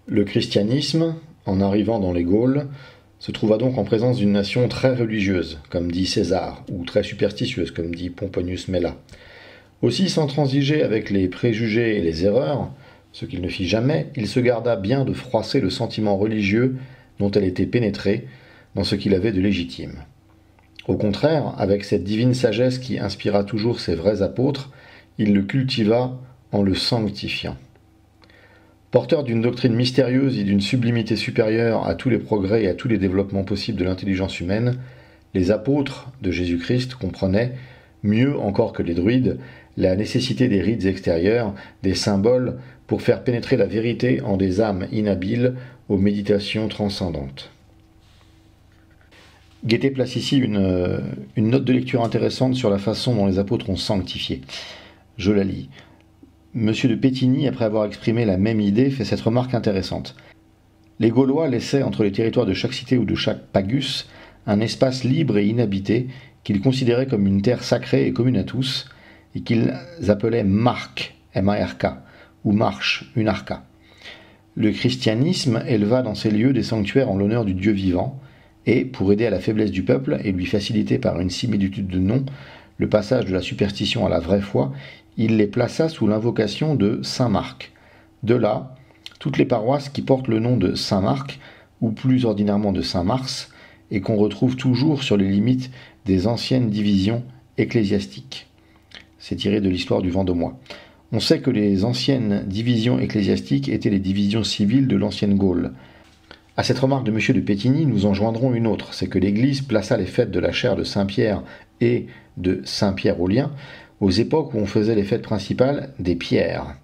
Le christianisme, en arrivant dans les Gaules, se trouva donc en présence d'une nation très religieuse, comme dit César, ou très superstitieuse, comme dit Pomponius Mela. Aussi, sans transiger avec les préjugés et les erreurs, ce qu'il ne fit jamais, il se garda bien de froisser le sentiment religieux dont elle était pénétrée dans ce qu'il avait de légitime. Au contraire, avec cette divine sagesse qui inspira toujours ses vrais apôtres, il le cultiva en le sanctifiant. Porteur d'une doctrine mystérieuse et d'une sublimité supérieure à tous les progrès et à tous les développements possibles de l'intelligence humaine, les apôtres de Jésus-Christ comprenaient, mieux encore que les druides, la nécessité des rites extérieurs, des symboles, pour faire pénétrer la vérité en des âmes inhabiles aux méditations transcendantes. Guettet place ici une note de lecture intéressante sur la façon dont les apôtres ont sanctifié. Je la lis. Monsieur de Pétigny, après avoir exprimé la même idée, fait cette remarque intéressante. Les Gaulois laissaient entre les territoires de chaque cité ou de chaque pagus un espace libre et inhabité qu'ils considéraient comme une terre sacrée et commune à tous, et qu'ils appelaient marque, M-A-R-K, ou marche, une arca. Le christianisme éleva dans ces lieux des sanctuaires en l'honneur du Dieu vivant, et, pour aider à la faiblesse du peuple et lui faciliter par une similitude de noms le passage de la superstition à la vraie foi, il les plaça sous l'invocation de Saint Marc. De là, toutes les paroisses qui portent le nom de Saint Marc, ou plus ordinairement de Saint Mars, et qu'on retrouve toujours sur les limites des anciennes divisions ecclésiastiques. C'est tiré de l'histoire du Vendômois. On sait que les anciennes divisions ecclésiastiques étaient les divisions civiles de l'ancienne Gaule. À cette remarque de M. de Pétigny, nous en joindrons une autre, c'est que l'Église plaça les fêtes de la chaire de Saint-Pierre et de Saint-Pierre aux Liens aux époques où on faisait les fêtes principales des pierres.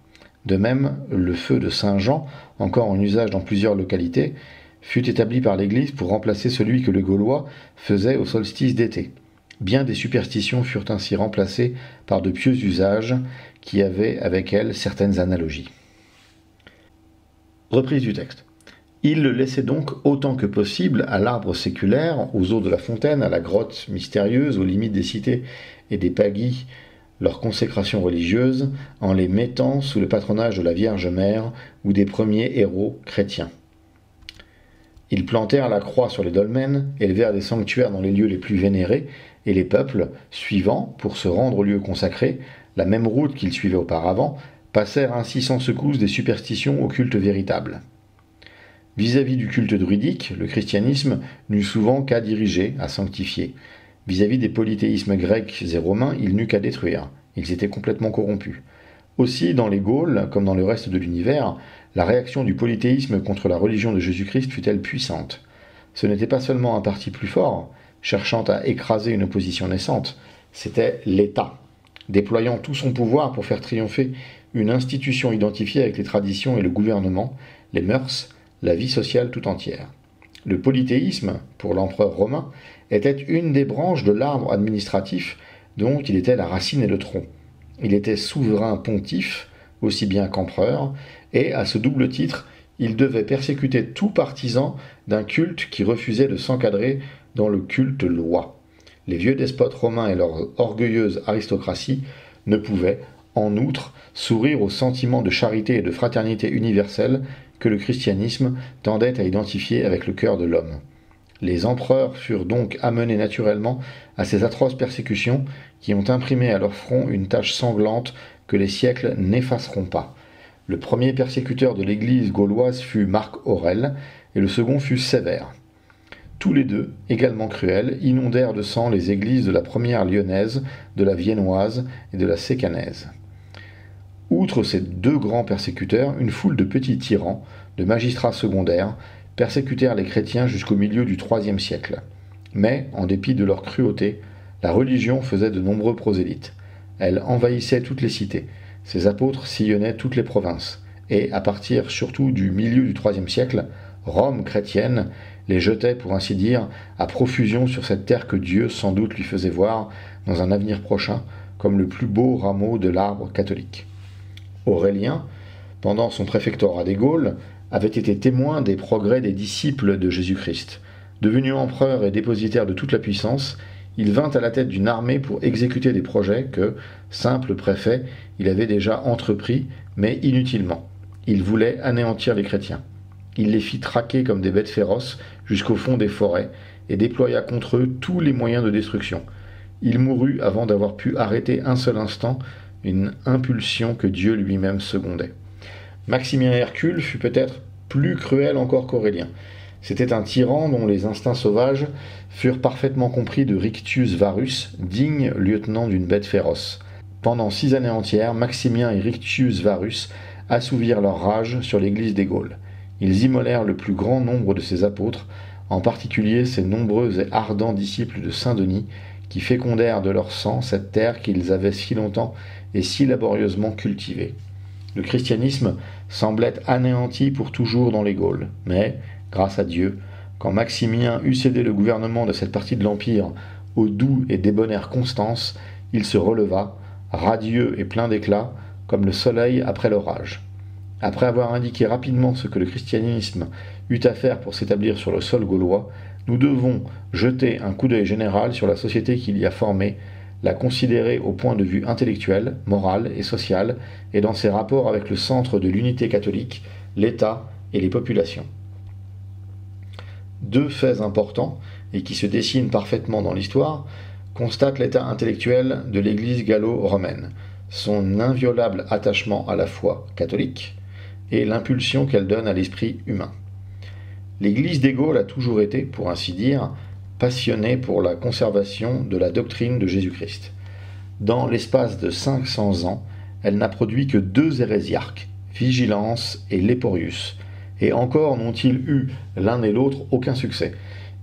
De même, le feu de Saint-Jean, encore en usage dans plusieurs localités, fut établi par l'Église pour remplacer celui que les Gaulois faisaient au solstice d'été. Bien des superstitions furent ainsi remplacées par de pieux usages qui avaient avec elles certaines analogies. Reprise du texte. Il le laissait donc autant que possible à l'arbre séculaire, aux eaux de la fontaine, à la grotte mystérieuse, aux limites des cités et des pagis, leur consécration religieuse, en les mettant sous le patronage de la Vierge Mère ou des premiers héros chrétiens. Ils plantèrent la croix sur les dolmens, élevèrent des sanctuaires dans les lieux les plus vénérés, et les peuples, suivant, pour se rendre aux lieux consacrés, la même route qu'ils suivaient auparavant, passèrent ainsi sans secousse des superstitions au culte véritable. Vis-à-vis du culte druidique, le christianisme n'eut souvent qu'à diriger, à sanctifier. Vis-à-vis des polythéismes grecs et romains, il n'eut qu'à détruire. Ils étaient complètement corrompus. Aussi, dans les Gaules, comme dans le reste de l'univers, la réaction du polythéisme contre la religion de Jésus-Christ fut-elle puissante. Ce n'était pas seulement un parti plus fort, cherchant à écraser une opposition naissante, c'était l'État, déployant tout son pouvoir pour faire triompher une institution identifiée avec les traditions et le gouvernement, les mœurs, la vie sociale tout entière. Le polythéisme, pour l'empereur romain, était une des branches de l'arbre administratif dont il était la racine et le tronc. Il était souverain pontife, aussi bien qu'empereur, et à ce double titre, il devait persécuter tout partisan d'un culte qui refusait de s'encadrer dans le culte loi. Les vieux despotes romains et leur orgueilleuse aristocratie ne pouvaient, en outre, sourire au sentiment de charité et de fraternité universelle que le christianisme tendait à identifier avec le cœur de l'homme. Les empereurs furent donc amenés naturellement à ces atroces persécutions qui ont imprimé à leur front une tache sanglante que les siècles n'effaceront pas. Le premier persécuteur de l'Église gauloise fut Marc Aurèle, et le second fut Sévère. Tous les deux, également cruels, inondèrent de sang les églises de la première lyonnaise, de la viennoise et de la sécanaise. Outre ces deux grands persécuteurs, une foule de petits tyrans, de magistrats secondaires, persécutèrent les chrétiens jusqu'au milieu du IIIe siècle. Mais, en dépit de leur cruauté, la religion faisait de nombreux prosélytes. Elle envahissait toutes les cités. Ses apôtres sillonnaient toutes les provinces. Et, à partir surtout du milieu du IIIe siècle, Rome chrétienne les jetait, pour ainsi dire, à profusion sur cette terre que Dieu, sans doute, lui faisait voir, dans un avenir prochain, comme le plus beau rameau de l'arbre catholique. Aurélien, pendant son préfectorat des Gaules, avait été témoin des progrès des disciples de Jésus-Christ. Devenu empereur et dépositaire de toute la puissance, il vint à la tête d'une armée pour exécuter des projets que, simple préfet, il avait déjà entrepris, mais inutilement. Il voulait anéantir les chrétiens. Il les fit traquer comme des bêtes féroces jusqu'au fond des forêts et déploya contre eux tous les moyens de destruction. Il mourut avant d'avoir pu arrêter un seul instant une impulsion que Dieu lui-même secondait. Maximien Hercule fut peut-être plus cruel encore qu'Aurélien. C'était un tyran dont les instincts sauvages furent parfaitement compris de Rictius Varus, digne lieutenant d'une bête féroce. Pendant 6 années entières, Maximien et Rictius Varus assouvirent leur rage sur l'église des Gaules. Ils immolèrent le plus grand nombre de ses apôtres, en particulier ces nombreux et ardents disciples de Saint-Denis, qui fécondèrent de leur sang cette terre qu'ils avaient si longtemps et si laborieusement cultivée. Le christianisme semblait anéanti pour toujours dans les Gaules, mais, grâce à Dieu, quand Maximien eut cédé le gouvernement de cette partie de l'Empire au doux et débonnaire Constance, il se releva, radieux et plein d'éclat, comme le soleil après l'orage. Après avoir indiqué rapidement ce que le christianisme eut à faire pour s'établir sur le sol gaulois, nous devons jeter un coup d'œil général sur la société qu'il y a formée, la considérer au point de vue intellectuel, moral et social, et dans ses rapports avec le centre de l'unité catholique, l'État et les populations. 2 faits importants, et qui se dessinent parfaitement dans l'histoire, constatent l'état intellectuel de l'Église gallo-romaine, son inviolable attachement à la foi catholique, et l'impulsion qu'elle donne à l'esprit humain. L'Église des Gaules a toujours été, pour ainsi dire, passionnée pour la conservation de la doctrine de Jésus-Christ. Dans l'espace de 500 ans, elle n'a produit que 2 hérésiarques, Vigilance et Léporius, et encore n'ont-ils eu l'un et l'autre aucun succès.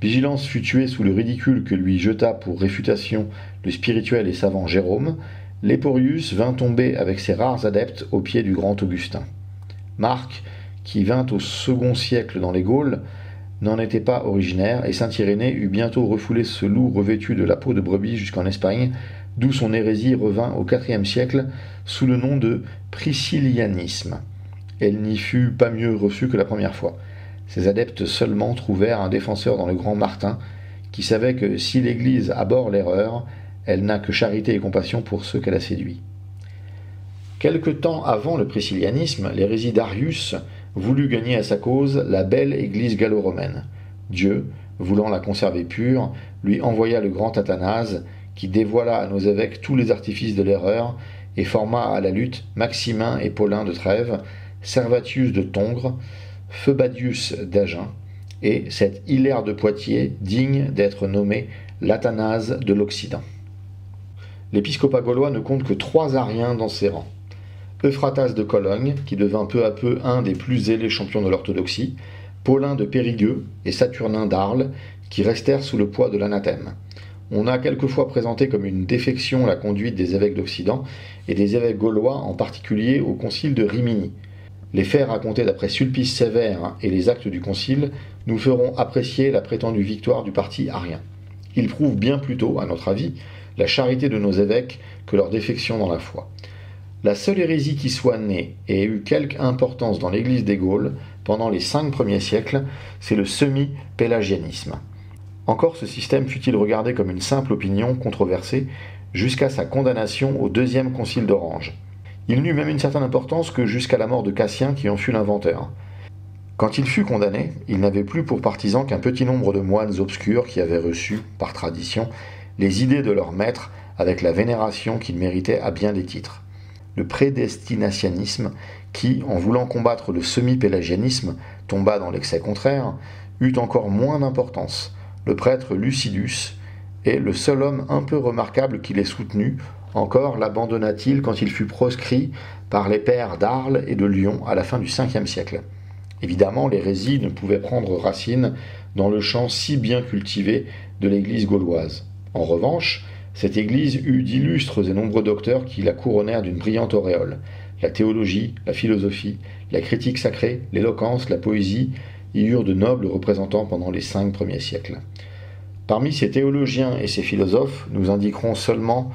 Vigilance fut tué sous le ridicule que lui jeta pour réfutation le spirituel et savant Jérôme. Léporius vint tomber avec ses rares adeptes aux pieds du grand Augustin. Marc, qui vint au second siècle dans les Gaules, n'en était pas originaire, et saint Irénée eut bientôt refoulé ce loup revêtu de la peau de brebis jusqu'en Espagne, d'où son hérésie revint au IVe siècle sous le nom de priscillianisme. Elle n'y fut pas mieux reçue que la première fois. Ses adeptes seulement trouvèrent un défenseur dans le grand Martin, qui savait que si l'Église abhorre l'erreur, elle n'a que charité et compassion pour ceux qu'elle a séduits. Quelque temps avant le priscillianisme, l'hérésie d'Arius voulut gagner à sa cause la belle Église gallo-romaine. Dieu, voulant la conserver pure, lui envoya le grand Athanase, qui dévoila à nos évêques tous les artifices de l'erreur et forma à la lutte Maximin et Paulin de Trèves, Servatius de Tongres, Phoebadius d'Agen, et cet Hilaire de Poitiers, digne d'être nommé l'Athanase de l'Occident. L'épiscopat gaulois ne compte que 3 ariens dans ses rangs. Euphratas de Cologne, qui devint peu à peu un des plus zélés champions de l'orthodoxie, Paulin de Périgueux et Saturnin d'Arles, qui restèrent sous le poids de l'anathème. On a quelquefois présenté comme une défection la conduite des évêques d'Occident et des évêques gaulois, en particulier au concile de Rimini. Les faits racontés d'après Sulpice Sévère et les actes du concile nous feront apprécier la prétendue victoire du parti arien. Ils prouvent bien plutôt, à notre avis, la charité de nos évêques que leur défection dans la foi. La seule hérésie qui soit née et ait eu quelque importance dans l'Église des Gaules pendant les 5 premiers siècles, c'est le semi-pélagianisme. Encore ce système fut-il regardé comme une simple opinion controversée jusqu'à sa condamnation au 2e concile d'Orange. Il n'eut même une certaine importance que jusqu'à la mort de Cassien qui en fut l'inventeur. Quand il fut condamné, il n'avait plus pour partisans qu'un petit nombre de moines obscurs qui avaient reçu, par tradition, les idées de leur maître avec la vénération qu'ils méritaient à bien des titres. Le prédestinationnisme, qui, en voulant combattre le semi-pélagianisme, tomba dans l'excès contraire, eut encore moins d'importance. Le prêtre Lucidus est le seul homme un peu remarquable qui l'ait soutenu. Encore l'abandonna-t-il quand il fut proscrit par les pères d'Arles et de Lyon à la fin du Ve siècle. Évidemment, l'hérésie ne pouvait prendre racine dans le champ si bien cultivé de l'Église gauloise. En revanche, cette Église eut d'illustres et nombreux docteurs qui la couronnèrent d'une brillante auréole. La théologie, la philosophie, la critique sacrée, l'éloquence, la poésie y eurent de nobles représentants pendant les 5 premiers siècles. Parmi ces théologiens et ces philosophes, nous indiquerons seulement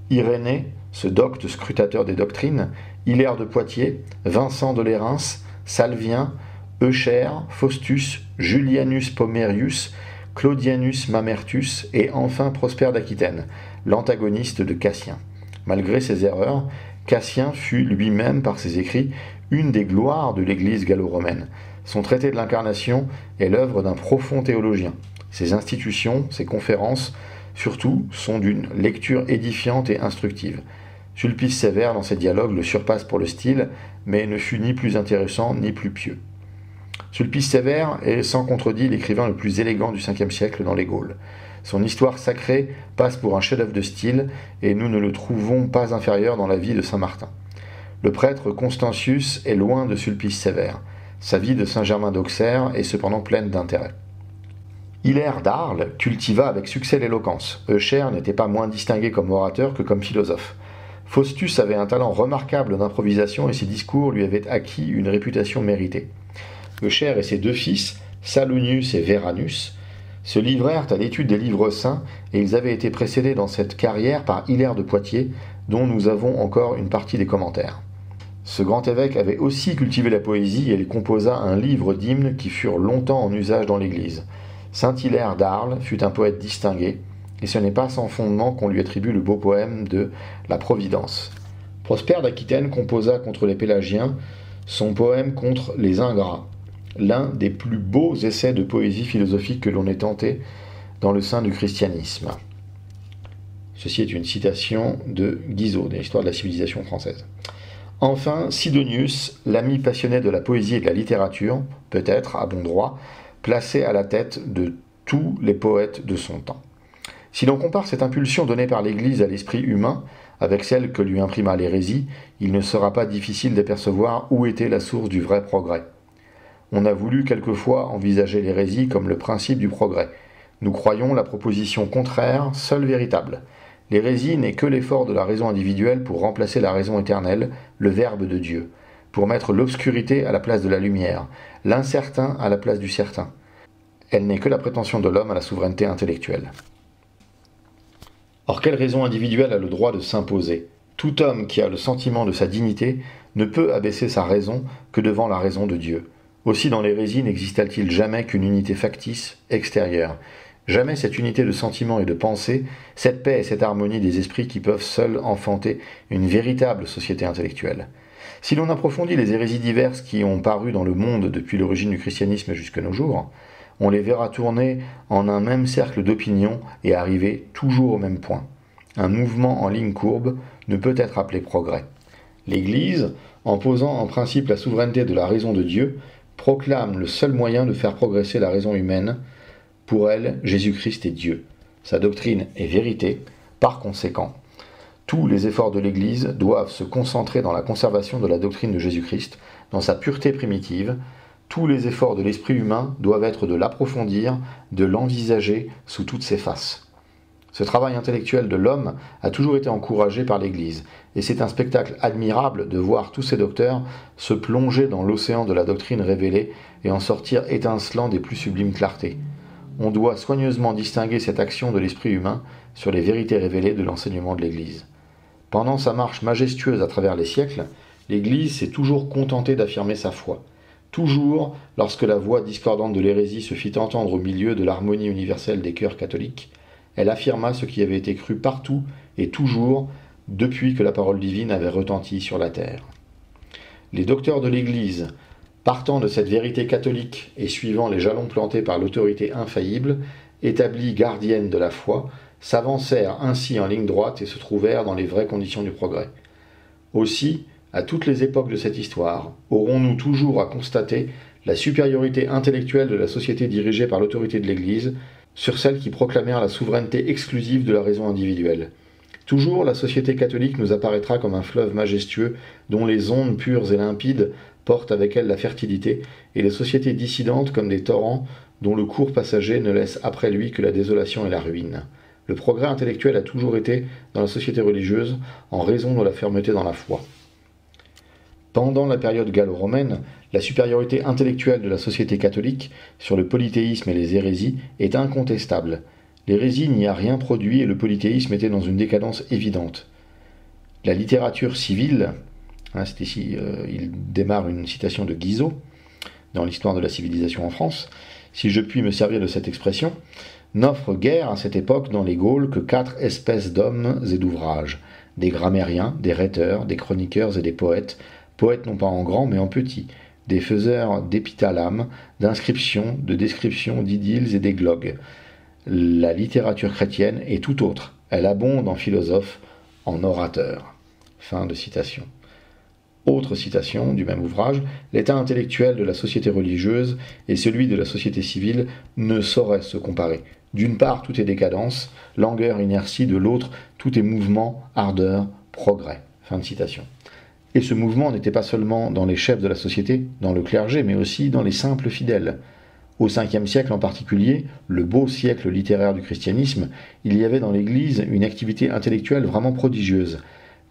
Irénée, ce docte scrutateur des doctrines, Hilaire de Poitiers, Vincent de Lérins, Salvien, Eucher, Faustus, Julianus Pomerius, Claudianus Mamertus et enfin Prosper d'Aquitaine, l'antagoniste de Cassien. Malgré ses erreurs, Cassien fut lui-même, par ses écrits, une des gloires de l'Église gallo-romaine. Son traité de l'incarnation est l'œuvre d'un profond théologien. Ses institutions, ses conférences, surtout, sont d'une lecture édifiante et instructive. Sulpice Sévère, dans ses dialogues, le surpasse pour le style, mais ne fut ni plus intéressant ni plus pieux. Sulpice Sévère est sans contredit l'écrivain le plus élégant du Ve siècle dans les Gaules. Son histoire sacrée passe pour un chef-d'œuvre de style, et nous ne le trouvons pas inférieur dans la vie de saint Martin. Le prêtre Constantius est loin de Sulpice Sévère. Sa vie de Saint-Germain d'Auxerre est cependant pleine d'intérêt. Hilaire d'Arles cultiva avec succès l'éloquence. Eucher n'était pas moins distingué comme orateur que comme philosophe. Faustus avait un talent remarquable d'improvisation et ses discours lui avaient acquis une réputation méritée. Eucher et ses deux fils, Salonius et Veranius, se livrèrent à l'étude des livres saints et ils avaient été précédés dans cette carrière par Hilaire de Poitiers, dont nous avons encore une partie des commentaires. Ce grand évêque avait aussi cultivé la poésie et il composa un livre d'hymnes qui furent longtemps en usage dans l'Église. Saint Hilaire d'Arles fut un poète distingué, et ce n'est pas sans fondement qu'on lui attribue le beau poème de La Providence. Prosper d'Aquitaine composa contre les Pélagiens son poème contre les ingrats, l'un des plus beaux essais de poésie philosophique que l'on ait tenté dans le sein du christianisme. Ceci est une citation de Guizot, de l'histoire de la civilisation française. Enfin, Sidonius, l'ami passionné de la poésie et de la littérature, peut-être, à bon droit, placé à la tête de tous les poètes de son temps. Si l'on compare cette impulsion donnée par l'Église à l'esprit humain avec celle que lui imprima l'hérésie, il ne sera pas difficile d'apercevoir où était la source du vrai progrès. On a voulu quelquefois envisager l'hérésie comme le principe du progrès. Nous croyons la proposition contraire, seule véritable. L'hérésie n'est que l'effort de la raison individuelle pour remplacer la raison éternelle, le Verbe de Dieu, pour mettre l'obscurité à la place de la lumière, l'incertain à la place du certain. Elle n'est que la prétention de l'homme à la souveraineté intellectuelle. Or, quelle raison individuelle a le droit de s'imposer ? Tout homme qui a le sentiment de sa dignité ne peut abaisser sa raison que devant la raison de Dieu. Aussi dans l'hérésie n'exista-t-il jamais qu'une unité factice, extérieure. Jamais cette unité de sentiment et de pensée, cette paix et cette harmonie des esprits qui peuvent seuls enfanter une véritable société intellectuelle. Si l'on approfondit les hérésies diverses qui ont paru dans le monde depuis l'origine du christianisme jusqu'à nos jours, on les verra tourner en un même cercle d'opinion et arriver toujours au même point. Un mouvement en ligne courbe ne peut être appelé progrès. L'Église, en posant en principe la souveraineté de la raison de Dieu, proclame le seul moyen de faire progresser la raison humaine. Pour elle, Jésus-Christ est Dieu. Sa doctrine est vérité. Par conséquent, tous les efforts de l'Église doivent se concentrer dans la conservation de la doctrine de Jésus-Christ, dans sa pureté primitive. Tous les efforts de l'esprit humain doivent être de l'approfondir, de l'envisager sous toutes ses faces. Ce travail intellectuel de l'homme a toujours été encouragé par l'Église, et c'est un spectacle admirable de voir tous ces docteurs se plonger dans l'océan de la doctrine révélée et en sortir étincelant des plus sublimes clartés. On doit soigneusement distinguer cette action de l'esprit humain sur les vérités révélées de l'enseignement de l'Église. Pendant sa marche majestueuse à travers les siècles, l'Église s'est toujours contentée d'affirmer sa foi. Toujours, lorsque la voix discordante de l'hérésie se fit entendre au milieu de l'harmonie universelle des cœurs catholiques, elle affirma ce qui avait été cru partout et toujours depuis que la parole divine avait retenti sur la terre. Les docteurs de l'Église, partant de cette vérité catholique et suivant les jalons plantés par l'autorité infaillible, établie gardienne de la foi, s'avancèrent ainsi en ligne droite et se trouvèrent dans les vraies conditions du progrès. Aussi, à toutes les époques de cette histoire, aurons-nous toujours à constater la supériorité intellectuelle de la société dirigée par l'autorité de l'Église sur celles qui proclamèrent la souveraineté exclusive de la raison individuelle. Toujours, la société catholique nous apparaîtra comme un fleuve majestueux dont les ondes pures et limpides portent avec elles la fertilité, et les sociétés dissidentes comme des torrents dont le cours passager ne laisse après lui que la désolation et la ruine. Le progrès intellectuel a toujours été dans la société religieuse en raison de la fermeté dans la foi. Pendant la période gallo-romaine, la supériorité intellectuelle de la société catholique sur le polythéisme et les hérésies est incontestable. L'hérésie n'y a rien produit et le polythéisme était dans une décadence évidente. La littérature civile, c'est ici, il démarre une citation de Guizot dans l'histoire de la civilisation en France, si je puis me servir de cette expression, n'offre guère à cette époque dans les Gaules que 4 espèces d'hommes et d'ouvrages, des grammairiens, des rhéteurs, des chroniqueurs et des poètes non pas en grand mais en petit, des faiseurs d'épithalame, d'inscriptions, de descriptions, d'idylles et d'églogues. La littérature chrétienne est tout autre. Elle abonde en philosophes, en orateurs. » Fin de citation. Autre citation du même ouvrage, « L'état intellectuel de la société religieuse et celui de la société civile ne sauraient se comparer. D'une part, tout est décadence, langueur, inertie, de l'autre, tout est mouvement, ardeur, progrès. » Fin de citation. Et ce mouvement n'était pas seulement dans les chefs de la société, dans le clergé, mais aussi dans les simples fidèles. Au Ve siècle en particulier, le beau siècle littéraire du christianisme, il y avait dans l'Église une activité intellectuelle vraiment prodigieuse.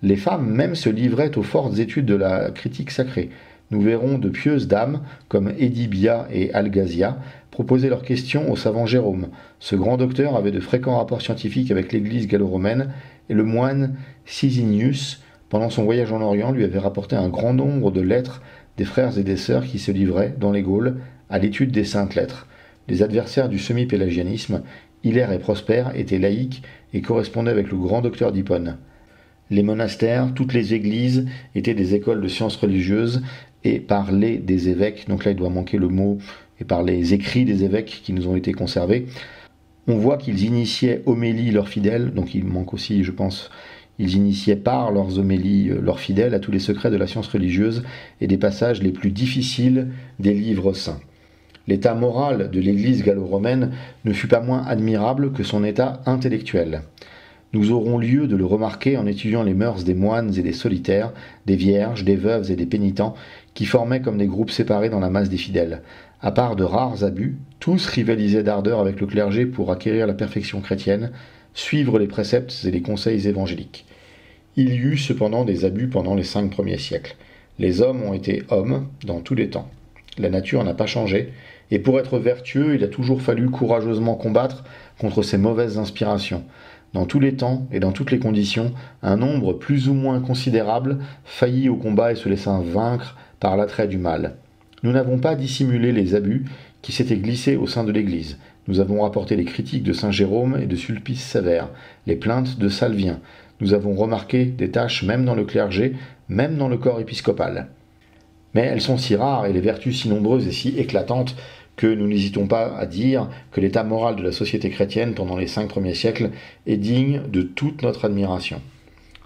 Les femmes même se livraient aux fortes études de la critique sacrée. Nous verrons de pieuses dames, comme Édibia et Algasia, proposer leurs questions au savant Jérôme. Ce grand docteur avait de fréquents rapports scientifiques avec l'Église gallo-romaine, et le moine Sisinius, pendant son voyage en Orient, lui avait rapporté un grand nombre de lettres des frères et des sœurs qui se livraient, dans les Gaules, à l'étude des saintes lettres. Les adversaires du semi-pélagianisme, Hilaire et Prosper, étaient laïcs et correspondaient avec le grand docteur d'Hippone. Les monastères, toutes les églises étaient des écoles de sciences religieuses et par les des évêques, donc là il doit manquer le mot, et par les écrits des évêques qui nous ont été conservés, on voit qu'ils initiaient homélie leurs fidèles, donc il manque aussi, je pense, ils initiaient par leurs homélies leurs fidèles à tous les secrets de la science religieuse et des passages les plus difficiles des livres saints. L'état moral de l'Église gallo-romaine ne fut pas moins admirable que son état intellectuel. Nous aurons lieu de le remarquer en étudiant les mœurs des moines et des solitaires, des vierges, des veuves et des pénitents, qui formaient comme des groupes séparés dans la masse des fidèles. À part de rares abus, tous rivalisaient d'ardeur avec le clergé pour acquérir la perfection chrétienne, suivre les préceptes et les conseils évangéliques. Il y eut cependant des abus pendant les 5 premiers siècles. Les hommes ont été hommes dans tous les temps. La nature n'a pas changé, et pour être vertueux, il a toujours fallu courageusement combattre contre ces mauvaises inspirations. Dans tous les temps et dans toutes les conditions, un nombre plus ou moins considérable faillit au combat et se laissa vaincre par l'attrait du mal. Nous n'avons pas dissimulé les abus qui s'étaient glissés au sein de l'Église. Nous avons rapporté les critiques de saint Jérôme et de Sulpice Sévère, les plaintes de Salvien. Nous avons remarqué des tâches même dans le clergé, même dans le corps épiscopal. Mais elles sont si rares et les vertus si nombreuses et si éclatantes que nous n'hésitons pas à dire que l'état moral de la société chrétienne pendant les 5 premiers siècles est digne de toute notre admiration.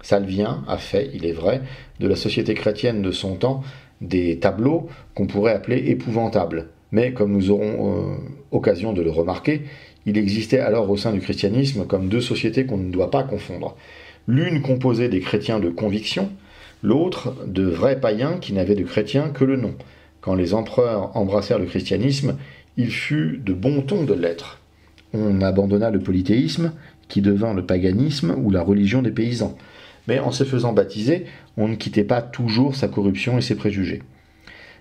Salvien a fait, il est vrai, de la société chrétienne de son temps des tableaux qu'on pourrait appeler épouvantables. Mais comme nous aurons occasion de le remarquer, il existait alors au sein du christianisme comme 2 sociétés qu'on ne doit pas confondre. L'une composée des chrétiens de conviction, l'autre de vrais païens qui n'avaient de chrétiens que le nom. Quand les empereurs embrassèrent le christianisme, il fut de bon ton de l'être. On abandonna le polythéisme, qui devint le paganisme ou la religion des paysans. Mais en se faisant baptiser, on ne quittait pas toujours sa corruption et ses préjugés.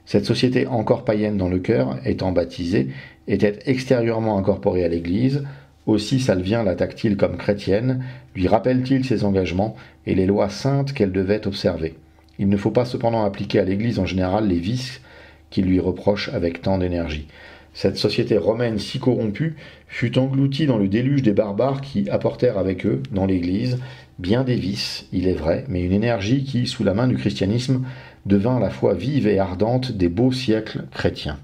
Cette société encore païenne dans le cœur, étant baptisée, était extérieurement incorporée à l'Église. Aussi Salvien l'attaque-t-il comme chrétienne, lui rappelle-t-il ses engagements et les lois saintes qu'elle devait observer. Il ne faut pas cependant appliquer à l'Église en général les vices qu'il lui reproche avec tant d'énergie. Cette société romaine si corrompue fut engloutie dans le déluge des barbares qui apportèrent avec eux, dans l'Église, bien des vices, il est vrai, mais une énergie qui, sous la main du christianisme, devint la foi vive et ardente des beaux siècles chrétiens.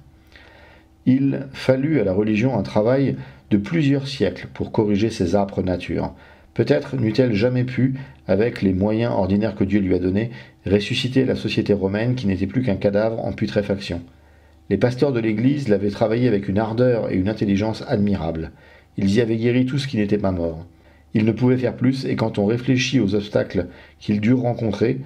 Il fallut à la religion un travail de plusieurs siècles pour corriger ces âpres natures. Peut-être n'eût-elle jamais pu, avec les moyens ordinaires que Dieu lui a donnés, ressusciter la société romaine qui n'était plus qu'un cadavre en putréfaction. Les pasteurs de l'Église l'avaient travaillé avec une ardeur et une intelligence admirables. Ils y avaient guéri tout ce qui n'était pas mort. Ils ne pouvaient faire plus, et quand on réfléchit aux obstacles qu'ils durent rencontrer,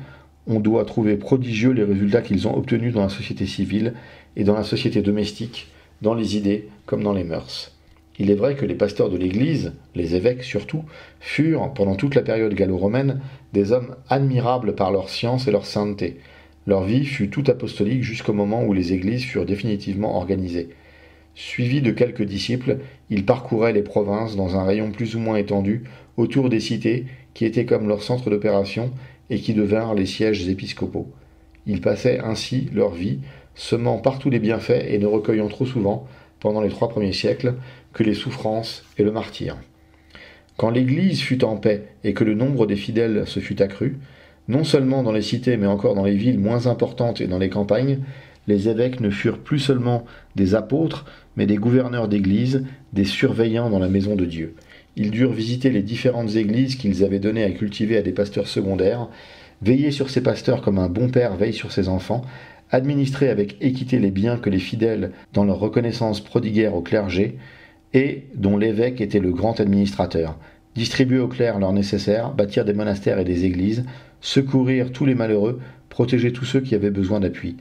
on doit trouver prodigieux les résultats qu'ils ont obtenus dans la société civile et dans la société domestique, dans les idées comme dans les mœurs. Il est vrai que les pasteurs de l'Église, les évêques surtout, furent, pendant toute la période gallo-romaine, des hommes admirables par leur science et leur sainteté. Leur vie fut tout apostolique jusqu'au moment où les églises furent définitivement organisées. Suivis de quelques disciples, ils parcouraient les provinces dans un rayon plus ou moins étendu, autour des cités qui étaient comme leur centre d'opération et qui devinrent les sièges épiscopaux. Ils passaient ainsi leur vie, semant partout les bienfaits et ne recueillant trop souvent, pendant les 3 premiers siècles, que les souffrances et le martyre. Quand l'Église fut en paix et que le nombre des fidèles se fut accru, non seulement dans les cités mais encore dans les villes moins importantes et dans les campagnes, les évêques ne furent plus seulement des apôtres, mais des gouverneurs d'église, des surveillants dans la maison de Dieu. Ils durent visiter les différentes églises qu'ils avaient données à cultiver à des pasteurs secondaires, veiller sur ces pasteurs comme un bon père veille sur ses enfants, administrer avec équité les biens que les fidèles, dans leur reconnaissance, prodiguèrent au clergé, et dont l'évêque était le grand administrateur, distribuer aux clercs leurs nécessaires, bâtir des monastères et des églises, secourir tous les malheureux, protéger tous ceux qui avaient besoin d'appui.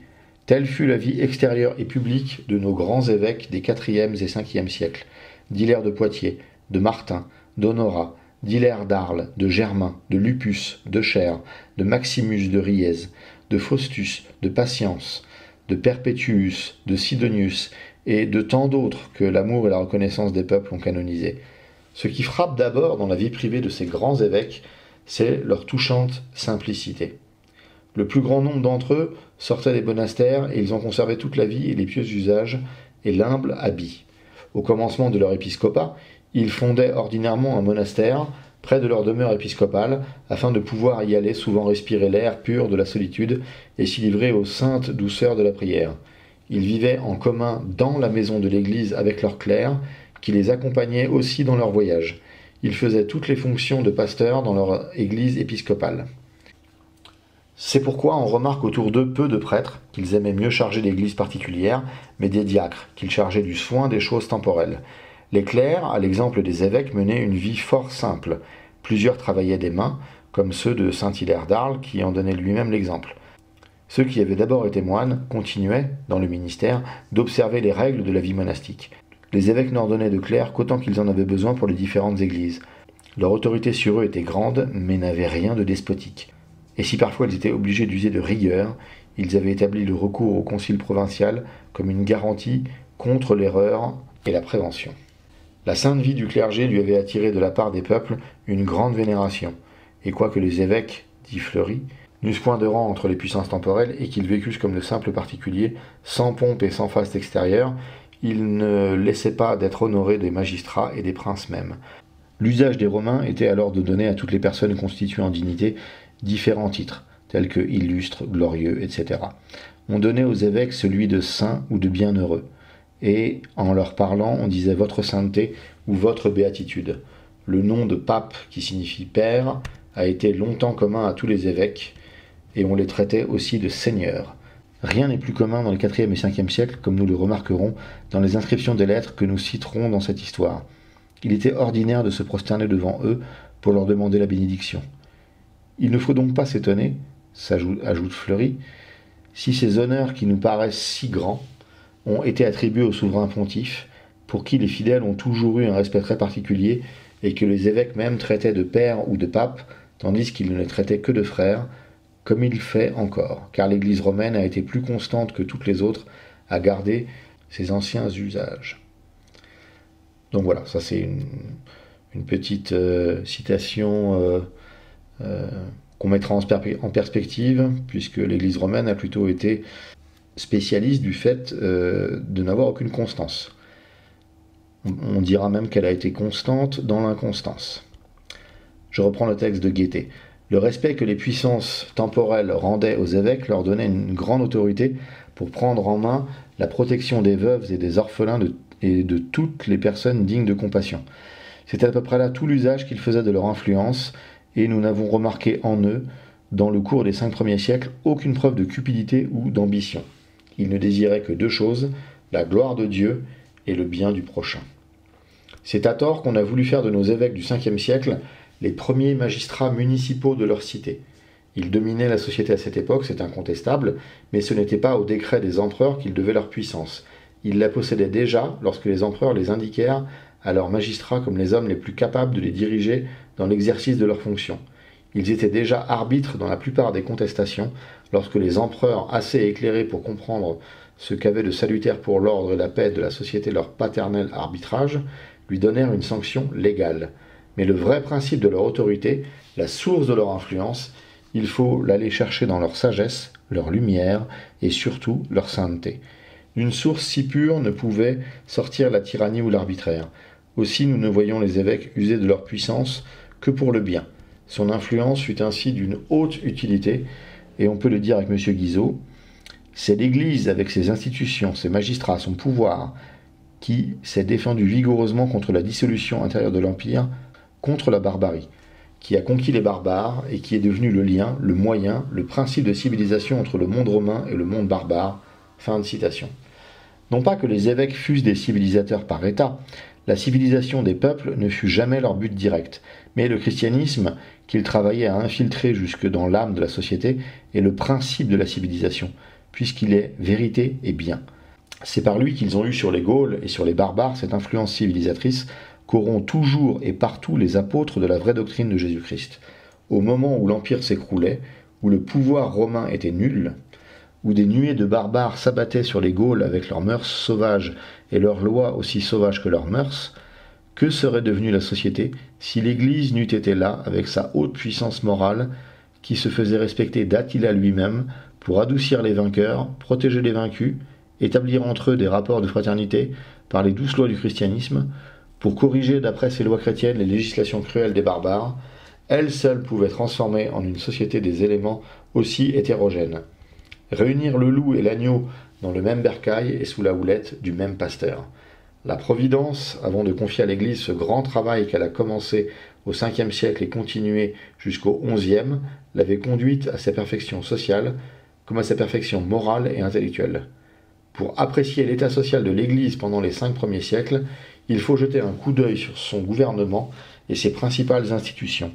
Telle fut la vie extérieure et publique de nos grands évêques des 4e et 5e siècles, d'Hilaire de Poitiers, de Martin, d'Honorat, d'Hilaire d'Arles, de Germain, de Lupus, de Cher, de Maximus de Riez, de Faustus, de Patience, de Perpétuus, de Sidonius, et de tant d'autres que l'amour et la reconnaissance des peuples ont canonisés. Ce qui frappe d'abord dans la vie privée de ces grands évêques, c'est leur touchante simplicité. Le plus grand nombre d'entre eux sortaient des monastères et ils ont conservé toute la vie et les pieux usages et l'humble habit. Au commencement de leur épiscopat, ils fondaient ordinairement un monastère près de leur demeure épiscopale afin de pouvoir y aller souvent respirer l'air pur de la solitude et s'y livrer aux saintes douceurs de la prière. Ils vivaient en commun dans la maison de l'église avec leurs clercs qui les accompagnaient aussi dans leurs voyages. Ils faisaient toutes les fonctions de pasteurs dans leur église épiscopale. C'est pourquoi on remarque autour d'eux peu de prêtres, qu'ils aimaient mieux charger d'églises particulières, mais des diacres, qu'ils chargeaient du soin des choses temporelles. Les clercs, à l'exemple des évêques, menaient une vie fort simple. Plusieurs travaillaient des mains, comme ceux de saint Hilaire d'Arles, qui en donnait lui-même l'exemple. Ceux qui avaient d'abord été moines continuaient, dans le ministère, d'observer les règles de la vie monastique. Les évêques n'ordonnaient de clercs qu'autant qu'ils en avaient besoin pour les différentes églises. Leur autorité sur eux était grande, mais n'avait rien de despotique. Et si parfois ils étaient obligés d'user de rigueur, ils avaient établi le recours au concile provincial comme une garantie contre l'erreur et la prévention. La sainte vie du clergé lui avait attiré de la part des peuples une grande vénération, et quoique les évêques, dit Fleury, n'eussent point de rang entre les puissances temporelles et qu'ils vécussent comme de simples particuliers, sans pompe et sans faste extérieure, ils ne laissaient pas d'être honorés des magistrats et des princes mêmes. L'usage des Romains était alors de donner à toutes les personnes constituées en dignité différents titres, tels que illustres, glorieux, etc. On donnait aux évêques celui de saint ou de bienheureux, et en leur parlant, on disait votre sainteté ou votre béatitude. Le nom de pape, qui signifie père, a été longtemps commun à tous les évêques, et on les traitait aussi de seigneurs. Rien n'est plus commun dans les 4e et 5e siècles, comme nous le remarquerons dans les inscriptions des lettres que nous citerons dans cette histoire. Il était ordinaire de se prosterner devant eux pour leur demander la bénédiction. Il ne faut donc pas s'étonner, ajoute Fleury, si ces honneurs qui nous paraissent si grands ont été attribués au souverain pontife, pour qui les fidèles ont toujours eu un respect très particulier, et que les évêques même traitaient de père ou de pape, tandis qu'ils ne les traitaient que de frères, comme il fait encore, car l'Église romaine a été plus constante que toutes les autres à garder ses anciens usages. Donc voilà, ça c'est une petite citation qu'on mettra en perspective, puisque l'Église romaine a plutôt été spécialiste du fait de n'avoir aucune constance. On dira même qu'elle a été constante dans l'inconstance. Je reprends le texte de Guettet. Le respect que les puissances temporelles rendaient aux évêques leur donnait une grande autorité pour prendre en main la protection des veuves et des orphelins et de toutes les personnes dignes de compassion. C'était à peu près là tout l'usage qu'ils faisaient de leur influence, et nous n'avons remarqué en eux, dans le cours des 5 premiers siècles, aucune preuve de cupidité ou d'ambition. Ils ne désiraient que deux choses, la gloire de Dieu et le bien du prochain. C'est à tort qu'on a voulu faire de nos évêques du 5e siècle les premiers magistrats municipaux de leur cité. Ils dominaient la société à cette époque, c'est incontestable, mais ce n'était pas au décret des empereurs qu'ils devaient leur puissance. Ils la possédaient déjà lorsque les empereurs les indiquèrent à leurs magistrats comme les hommes les plus capables de les diriger dans l'exercice de leurs fonctions. Ils étaient déjà arbitres dans la plupart des contestations lorsque les empereurs, assez éclairés pour comprendre ce qu'avait de salutaire pour l'ordre et la paix de la société leur paternel arbitrage, lui donnèrent une sanction légale. Mais le vrai principe de leur autorité, la source de leur influence, il faut l'aller chercher dans leur sagesse, leur lumière et surtout leur sainteté. D'une source si pure ne pouvait sortir la tyrannie ou l'arbitraire. Aussi nous ne voyons les évêques user de leur puissance que pour le bien. Son influence fut ainsi d'une haute utilité, et on peut le dire avec M. Guizot, C'est l'Église, avec ses institutions, ses magistrats, son pouvoir, qui s'est défendue vigoureusement contre la dissolution intérieure de l'Empire, contre la barbarie, qui a conquis les barbares et qui est devenu le lien, le moyen, le principe de civilisation entre le monde romain et le monde barbare. Fin de citation. Non pas que les évêques fussent des civilisateurs par État, la civilisation des peuples ne fut jamais leur but direct, mais le christianisme, qu'ils travaillaient à infiltrer jusque dans l'âme de la société, est le principe de la civilisation, puisqu'il est vérité et bien. C'est par lui qu'ils ont eu sur les Gaules et sur les barbares cette influence civilisatrice qu'auront toujours et partout les apôtres de la vraie doctrine de Jésus-Christ. Au moment où l'Empire s'écroulait, où le pouvoir romain était nul, où des nuées de barbares s'abattaient sur les Gaules avec leurs mœurs sauvages et leurs lois aussi sauvages que leurs mœurs, que serait devenue la société si l'Église n'eût été là avec sa haute puissance morale qui se faisait respecter d'Attila lui-même pour adoucir les vainqueurs, protéger les vaincus, établir entre eux des rapports de fraternité par les douces lois du christianisme, pour corriger d'après ces lois chrétiennes les législations cruelles des barbares, elle seule pouvait transformer en une société des éléments aussi hétérogènes. Réunir le loup et l'agneau dans le même bercail et sous la houlette du même pasteur. La Providence, avant de confier à l'Église ce grand travail qu'elle a commencé au 5e siècle et continué jusqu'au 11e, l'avait conduite à sa perfection sociale comme à sa perfection morale et intellectuelle. Pour apprécier l'état social de l'Église pendant les 5 premiers siècles, il faut jeter un coup d'œil sur son gouvernement et ses principales institutions.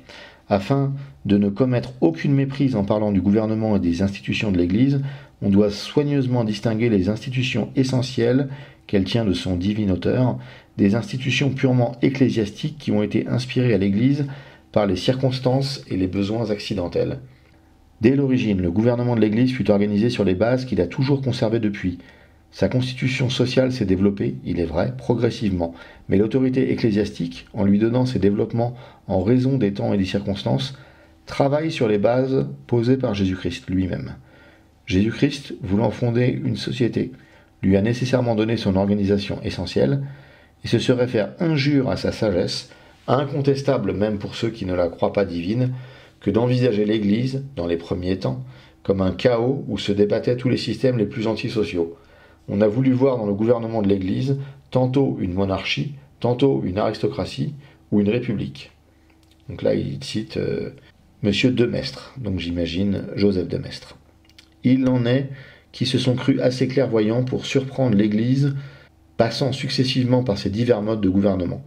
Afin de ne commettre aucune méprise en parlant du gouvernement et des institutions de l'Église, on doit soigneusement distinguer les institutions essentielles qu'elle tient de son divin auteur, des institutions purement ecclésiastiques qui ont été inspirées à l'Église par les circonstances et les besoins accidentels. Dès l'origine, le gouvernement de l'Église fut organisé sur les bases qu'il a toujours conservées depuis. Sa constitution sociale s'est développée, il est vrai, progressivement, mais l'autorité ecclésiastique, en lui donnant ses développements en raison des temps et des circonstances, travaille sur les bases posées par Jésus-Christ lui-même. Jésus-Christ, voulant fonder une société, lui a nécessairement donné son organisation essentielle, et ce serait faire injure à sa sagesse, incontestable même pour ceux qui ne la croient pas divine, que d'envisager l'Église, dans les premiers temps, comme un chaos où se débattaient tous les systèmes les plus antisociaux. On a voulu voir dans le gouvernement de l'Église tantôt une monarchie, tantôt une aristocratie ou une république. Donc là, il cite Monsieur de Maistre, donc j'imagine Joseph de Maistre. Il en est qui se sont crus assez clairvoyants pour surprendre l'Église, passant successivement par ces divers modes de gouvernement.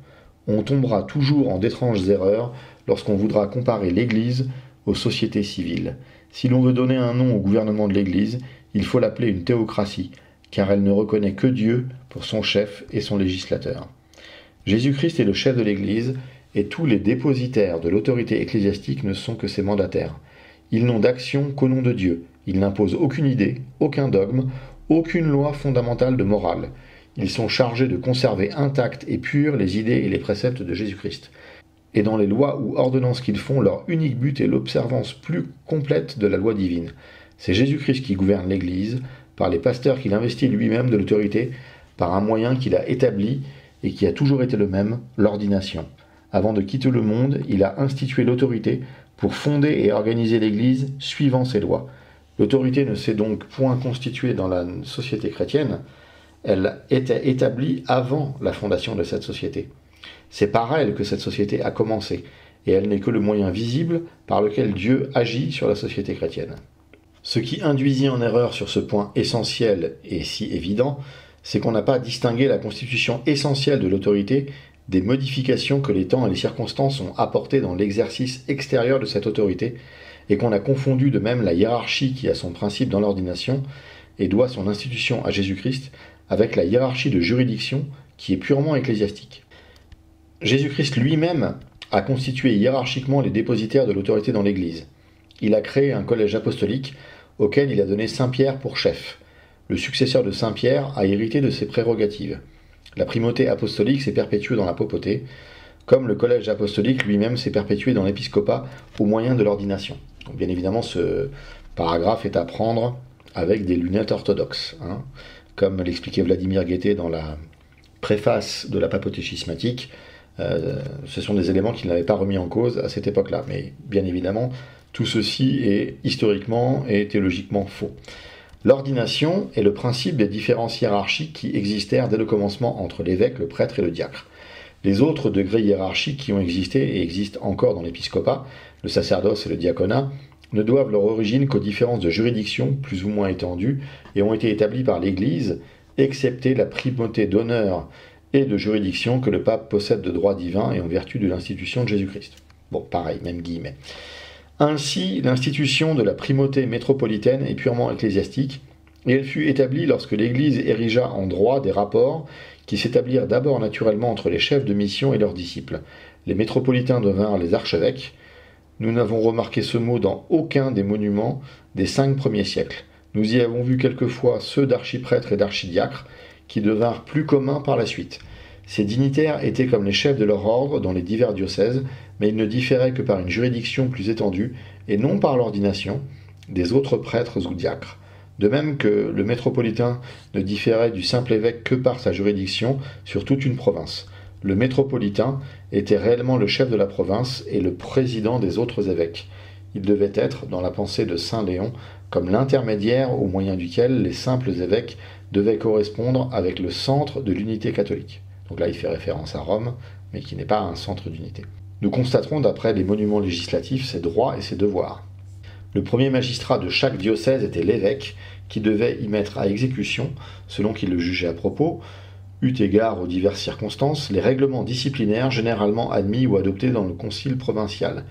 On tombera toujours en d'étranges erreurs lorsqu'on voudra comparer l'Église aux sociétés civiles. Si l'on veut donner un nom au gouvernement de l'Église, il faut l'appeler une théocratie, car elle ne reconnaît que Dieu pour son chef et son législateur. Jésus-Christ est le chef de l'Église, et tous les dépositaires de l'autorité ecclésiastique ne sont que ses mandataires. Ils n'ont d'action qu'au nom de Dieu. Ils n'imposent aucune idée, aucun dogme, aucune loi fondamentale de morale. Ils sont chargés de conserver intactes et pures les idées et les préceptes de Jésus-Christ. Et dans les lois ou ordonnances qu'ils font, leur unique but est l'observance plus complète de la loi divine. C'est Jésus-Christ qui gouverne l'Église, par les pasteurs qu'il investit lui-même de l'autorité, par un moyen qu'il a établi et qui a toujours été le même, l'ordination. Avant de quitter le monde, il a institué l'autorité pour fonder et organiser l'Église suivant ses lois. L'autorité ne s'est donc point constituée dans la société chrétienne, elle était établie avant la fondation de cette société. C'est par elle que cette société a commencé, et elle n'est que le moyen visible par lequel Dieu agit sur la société chrétienne. Ce qui induisit en erreur sur ce point essentiel et si évident, c'est qu'on n'a pas distingué la constitution essentielle de l'autorité des modifications que les temps et les circonstances ont apportées dans l'exercice extérieur de cette autorité, et qu'on a confondu de même la hiérarchie qui a son principe dans l'ordination et doit son institution à Jésus-Christ avec la hiérarchie de juridiction qui est purement ecclésiastique. Jésus-Christ lui-même a constitué hiérarchiquement les dépositaires de l'autorité dans l'Église. Il a créé un collège apostolique auquel il a donné Saint Pierre pour chef. Le successeur de Saint Pierre a hérité de ses prérogatives. La primauté apostolique s'est perpétuée dans la papauté, comme le collège apostolique lui-même s'est perpétué dans l'épiscopat au moyen de l'ordination. Donc bien évidemment, ce paragraphe est à prendre avec des lunettes orthodoxes, comme l'expliquait Vladimir Guettet dans la préface de la papauté schismatique. Ce sont des éléments qu'il n'avait pas remis en cause à cette époque-là, mais bien évidemment, tout ceci est historiquement et théologiquement faux. L'ordination est le principe des différences hiérarchiques qui existèrent dès le commencement entre l'évêque, le prêtre et le diacre. Les autres degrés hiérarchiques qui ont existé et existent encore dans l'épiscopat, le sacerdoce et le diaconat, ne doivent leur origine qu'aux différences de juridiction plus ou moins étendues et ont été établies par l'Église, excepté la primauté d'honneur et de juridiction que le pape possède de droit divin et en vertu de l'institution de Jésus-Christ. Bon, pareil, même guillemets. Ainsi, l'institution de la primauté métropolitaine est purement ecclésiastique, et elle fut établie lorsque l'Église érigea en droit des rapports qui s'établirent d'abord naturellement entre les chefs de mission et leurs disciples. Les métropolitains devinrent les archevêques. Nous n'avons remarqué ce mot dans aucun des monuments des 5 premiers siècles. Nous y avons vu quelquefois ceux d'archiprêtres et d'archidiacres, qui devinrent plus communs par la suite. Ces dignitaires étaient comme les chefs de leur ordre dans les divers diocèses, mais ils ne différaient que par une juridiction plus étendue, et non par l'ordination des autres prêtres ou diacres. De même que le métropolitain ne différait du simple évêque que par sa juridiction sur toute une province. Le métropolitain était réellement le chef de la province et le président des autres évêques. Il devait être, dans la pensée de saint Léon, comme l'intermédiaire au moyen duquel les simples évêques devaient correspondre avec le centre de l'unité catholique. Donc là, il fait référence à Rome, mais qui n'est pas un centre d'unité. Nous constaterons, d'après les monuments législatifs, ses droits et ses devoirs. Le premier magistrat de chaque diocèse était l'évêque, qui devait y mettre à exécution, selon qu'il le jugeait à propos, eu égard aux diverses circonstances, les règlements disciplinaires généralement admis ou adoptés dans le concile provincial.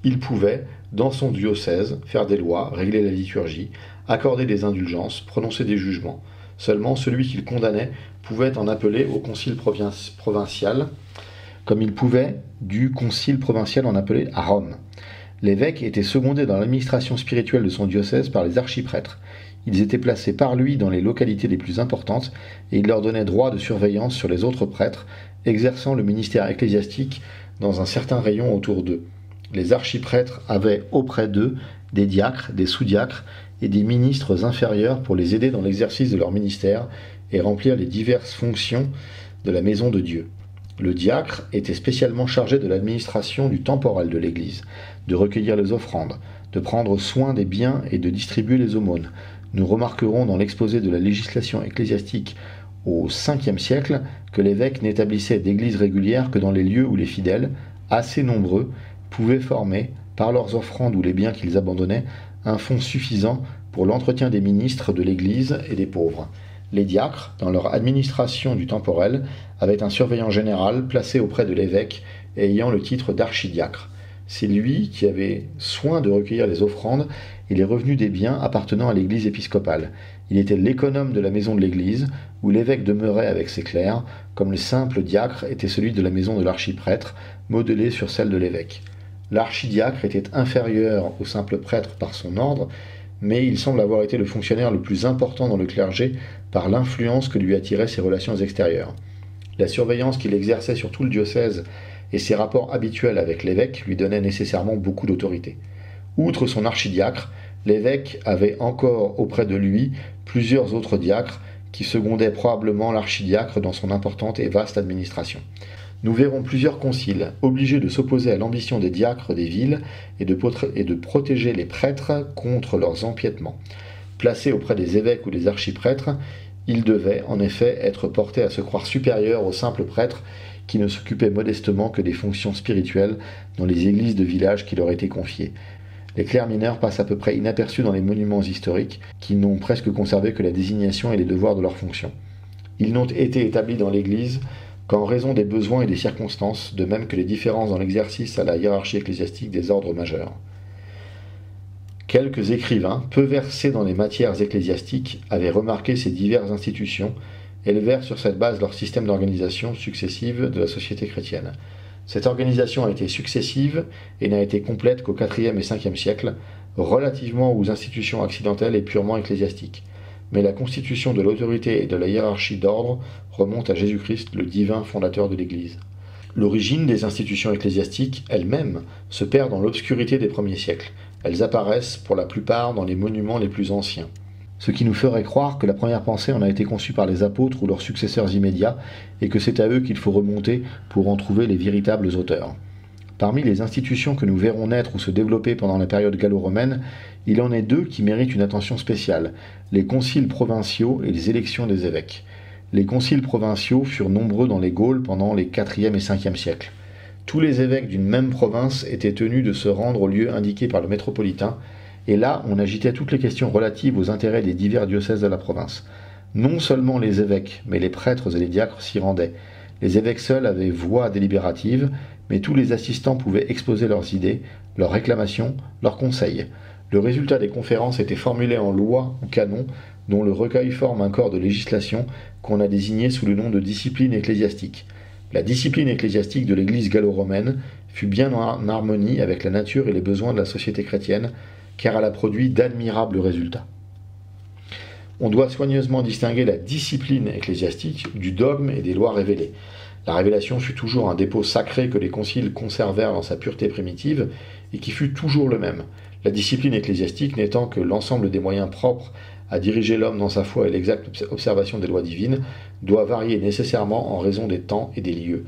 Il pouvait, dans son diocèse, faire des lois, régler la liturgie, accorder des indulgences, prononcer des jugements. Seulement celui qu'il condamnait pouvait en appeler au concile provincial, comme il pouvait du concile provincial en appeler à Rome. L'évêque était secondé dans l'administration spirituelle de son diocèse par les archiprêtres. Ils étaient placés par lui dans les localités les plus importantes et il leur donnait droit de surveillance sur les autres prêtres, exerçant le ministère ecclésiastique dans un certain rayon autour d'eux. Les archiprêtres avaient auprès d'eux des diacres, des sous-diacres et des ministres inférieurs pour les aider dans l'exercice de leur ministère et remplir les diverses fonctions de la maison de Dieu. Le diacre était spécialement chargé de l'administration du temporel de l'Église, de recueillir les offrandes, de prendre soin des biens et de distribuer les aumônes. Nous remarquerons dans l'exposé de la législation ecclésiastique au Ve siècle que l'évêque n'établissait d'église régulière que dans les lieux où les fidèles, assez nombreux, pouvaient former, par leurs offrandes ou les biens qu'ils abandonnaient, un fonds suffisant pour l'entretien des ministres de l'Église et des pauvres. Les diacres, dans leur administration du temporel, avaient un surveillant général placé auprès de l'évêque et ayant le titre d'archidiacre. C'est lui qui avait soin de recueillir les offrandes et les revenus des biens appartenant à l'église épiscopale. Il était l'économe de la maison de l'église, où l'évêque demeurait avec ses clercs, comme le simple diacre était celui de la maison de l'archiprêtre, modelé sur celle de l'évêque. L'archidiacre était inférieur au simple prêtre par son ordre, mais il semble avoir été le fonctionnaire le plus important dans le clergé par l'influence que lui attiraient ses relations extérieures. La surveillance qu'il exerçait sur tout le diocèse et ses rapports habituels avec l'évêque lui donnaient nécessairement beaucoup d'autorité. Outre son archidiacre, l'évêque avait encore auprès de lui plusieurs autres diacres qui secondaient probablement l'archidiacre dans son importante et vaste administration. Nous verrons plusieurs conciles obligés de s'opposer à l'ambition des diacres des villes et de protéger les prêtres contre leurs empiètements. Placés auprès des évêques ou des archiprêtres, ils devaient en effet être portés à se croire supérieurs aux simples prêtres qui ne s'occupaient modestement que des fonctions spirituelles dans les églises de village qui leur étaient confiées. Les clercs mineurs passent à peu près inaperçus dans les monuments historiques, qui n'ont presque conservé que la désignation et les devoirs de leurs fonctions. Ils n'ont été établis dans l'Église qu'en raison des besoins et des circonstances, de même que les différences dans l'exercice à la hiérarchie ecclésiastique des ordres majeurs. Quelques écrivains, peu versés dans les matières ecclésiastiques, avaient remarqué ces diverses institutions, élevèrent sur cette base leur système d'organisation successive de la société chrétienne. Cette organisation a été successive et n'a été complète qu'au IVe et Ve siècle, relativement aux institutions accidentelles et purement ecclésiastiques. Mais la constitution de l'autorité et de la hiérarchie d'ordre remonte à Jésus-Christ, le divin fondateur de l'Église. L'origine des institutions ecclésiastiques elles-mêmes se perd dans l'obscurité des premiers siècles. Elles apparaissent pour la plupart dans les monuments les plus anciens. Ce qui nous ferait croire que la première pensée en a été conçue par les apôtres ou leurs successeurs immédiats et que c'est à eux qu'il faut remonter pour en trouver les véritables auteurs. Parmi les institutions que nous verrons naître ou se développer pendant la période gallo-romaine, il en est deux qui méritent une attention spéciale, les conciles provinciaux et les élections des évêques. Les conciles provinciaux furent nombreux dans les Gaules pendant les 4e et 5e siècles. Tous les évêques d'une même province étaient tenus de se rendre au lieu indiqué par le métropolitain, et là on agitait toutes les questions relatives aux intérêts des divers diocèses de la province. Non seulement les évêques, mais les prêtres et les diacres s'y rendaient. Les évêques seuls avaient voix délibérative, mais tous les assistants pouvaient exposer leurs idées, leurs réclamations, leurs conseils. Le résultat des conférences était formulé en loi ou canon, dont le recueil forme un corps de législation qu'on a désigné sous le nom de discipline ecclésiastique. La discipline ecclésiastique de l'Église gallo-romaine fut bien en harmonie avec la nature et les besoins de la société chrétienne, car elle a produit d'admirables résultats. On doit soigneusement distinguer la discipline ecclésiastique du dogme et des lois révélées. La révélation fut toujours un dépôt sacré que les conciles conservèrent dans sa pureté primitive et qui fut toujours le même. La discipline ecclésiastique n'étant que l'ensemble des moyens propres à diriger l'homme dans sa foi et l'exacte observation des lois divines, doit varier nécessairement en raison des temps et des lieux,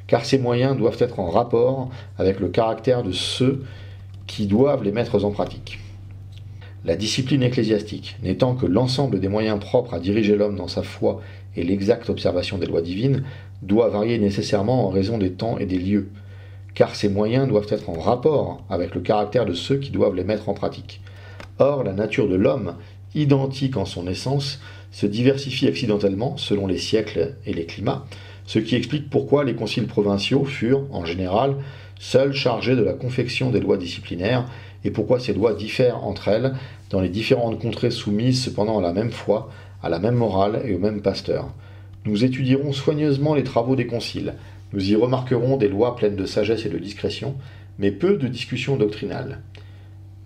car ces moyens doivent être en rapport avec le caractère de ceux qui doivent les mettre en pratique. La discipline ecclésiastique n'étant que l'ensemble des moyens propres à diriger l'homme dans sa foi et l'exacte observation des lois divines, doit varier nécessairement en raison des temps et des lieux, car ces moyens doivent être en rapport avec le caractère de ceux qui doivent les mettre en pratique. Or, la nature de l'homme, identique en son essence, se diversifie accidentellement selon les siècles et les climats, ce qui explique pourquoi les conciles provinciaux furent, en général, seuls chargés de la confection des lois disciplinaires, et pourquoi ces lois diffèrent entre elles dans les différentes contrées soumises cependant à la même foi, à la même morale et au même pasteur. Nous étudierons soigneusement les travaux des conciles. Nous y remarquerons des lois pleines de sagesse et de discrétion, mais peu de discussions doctrinales.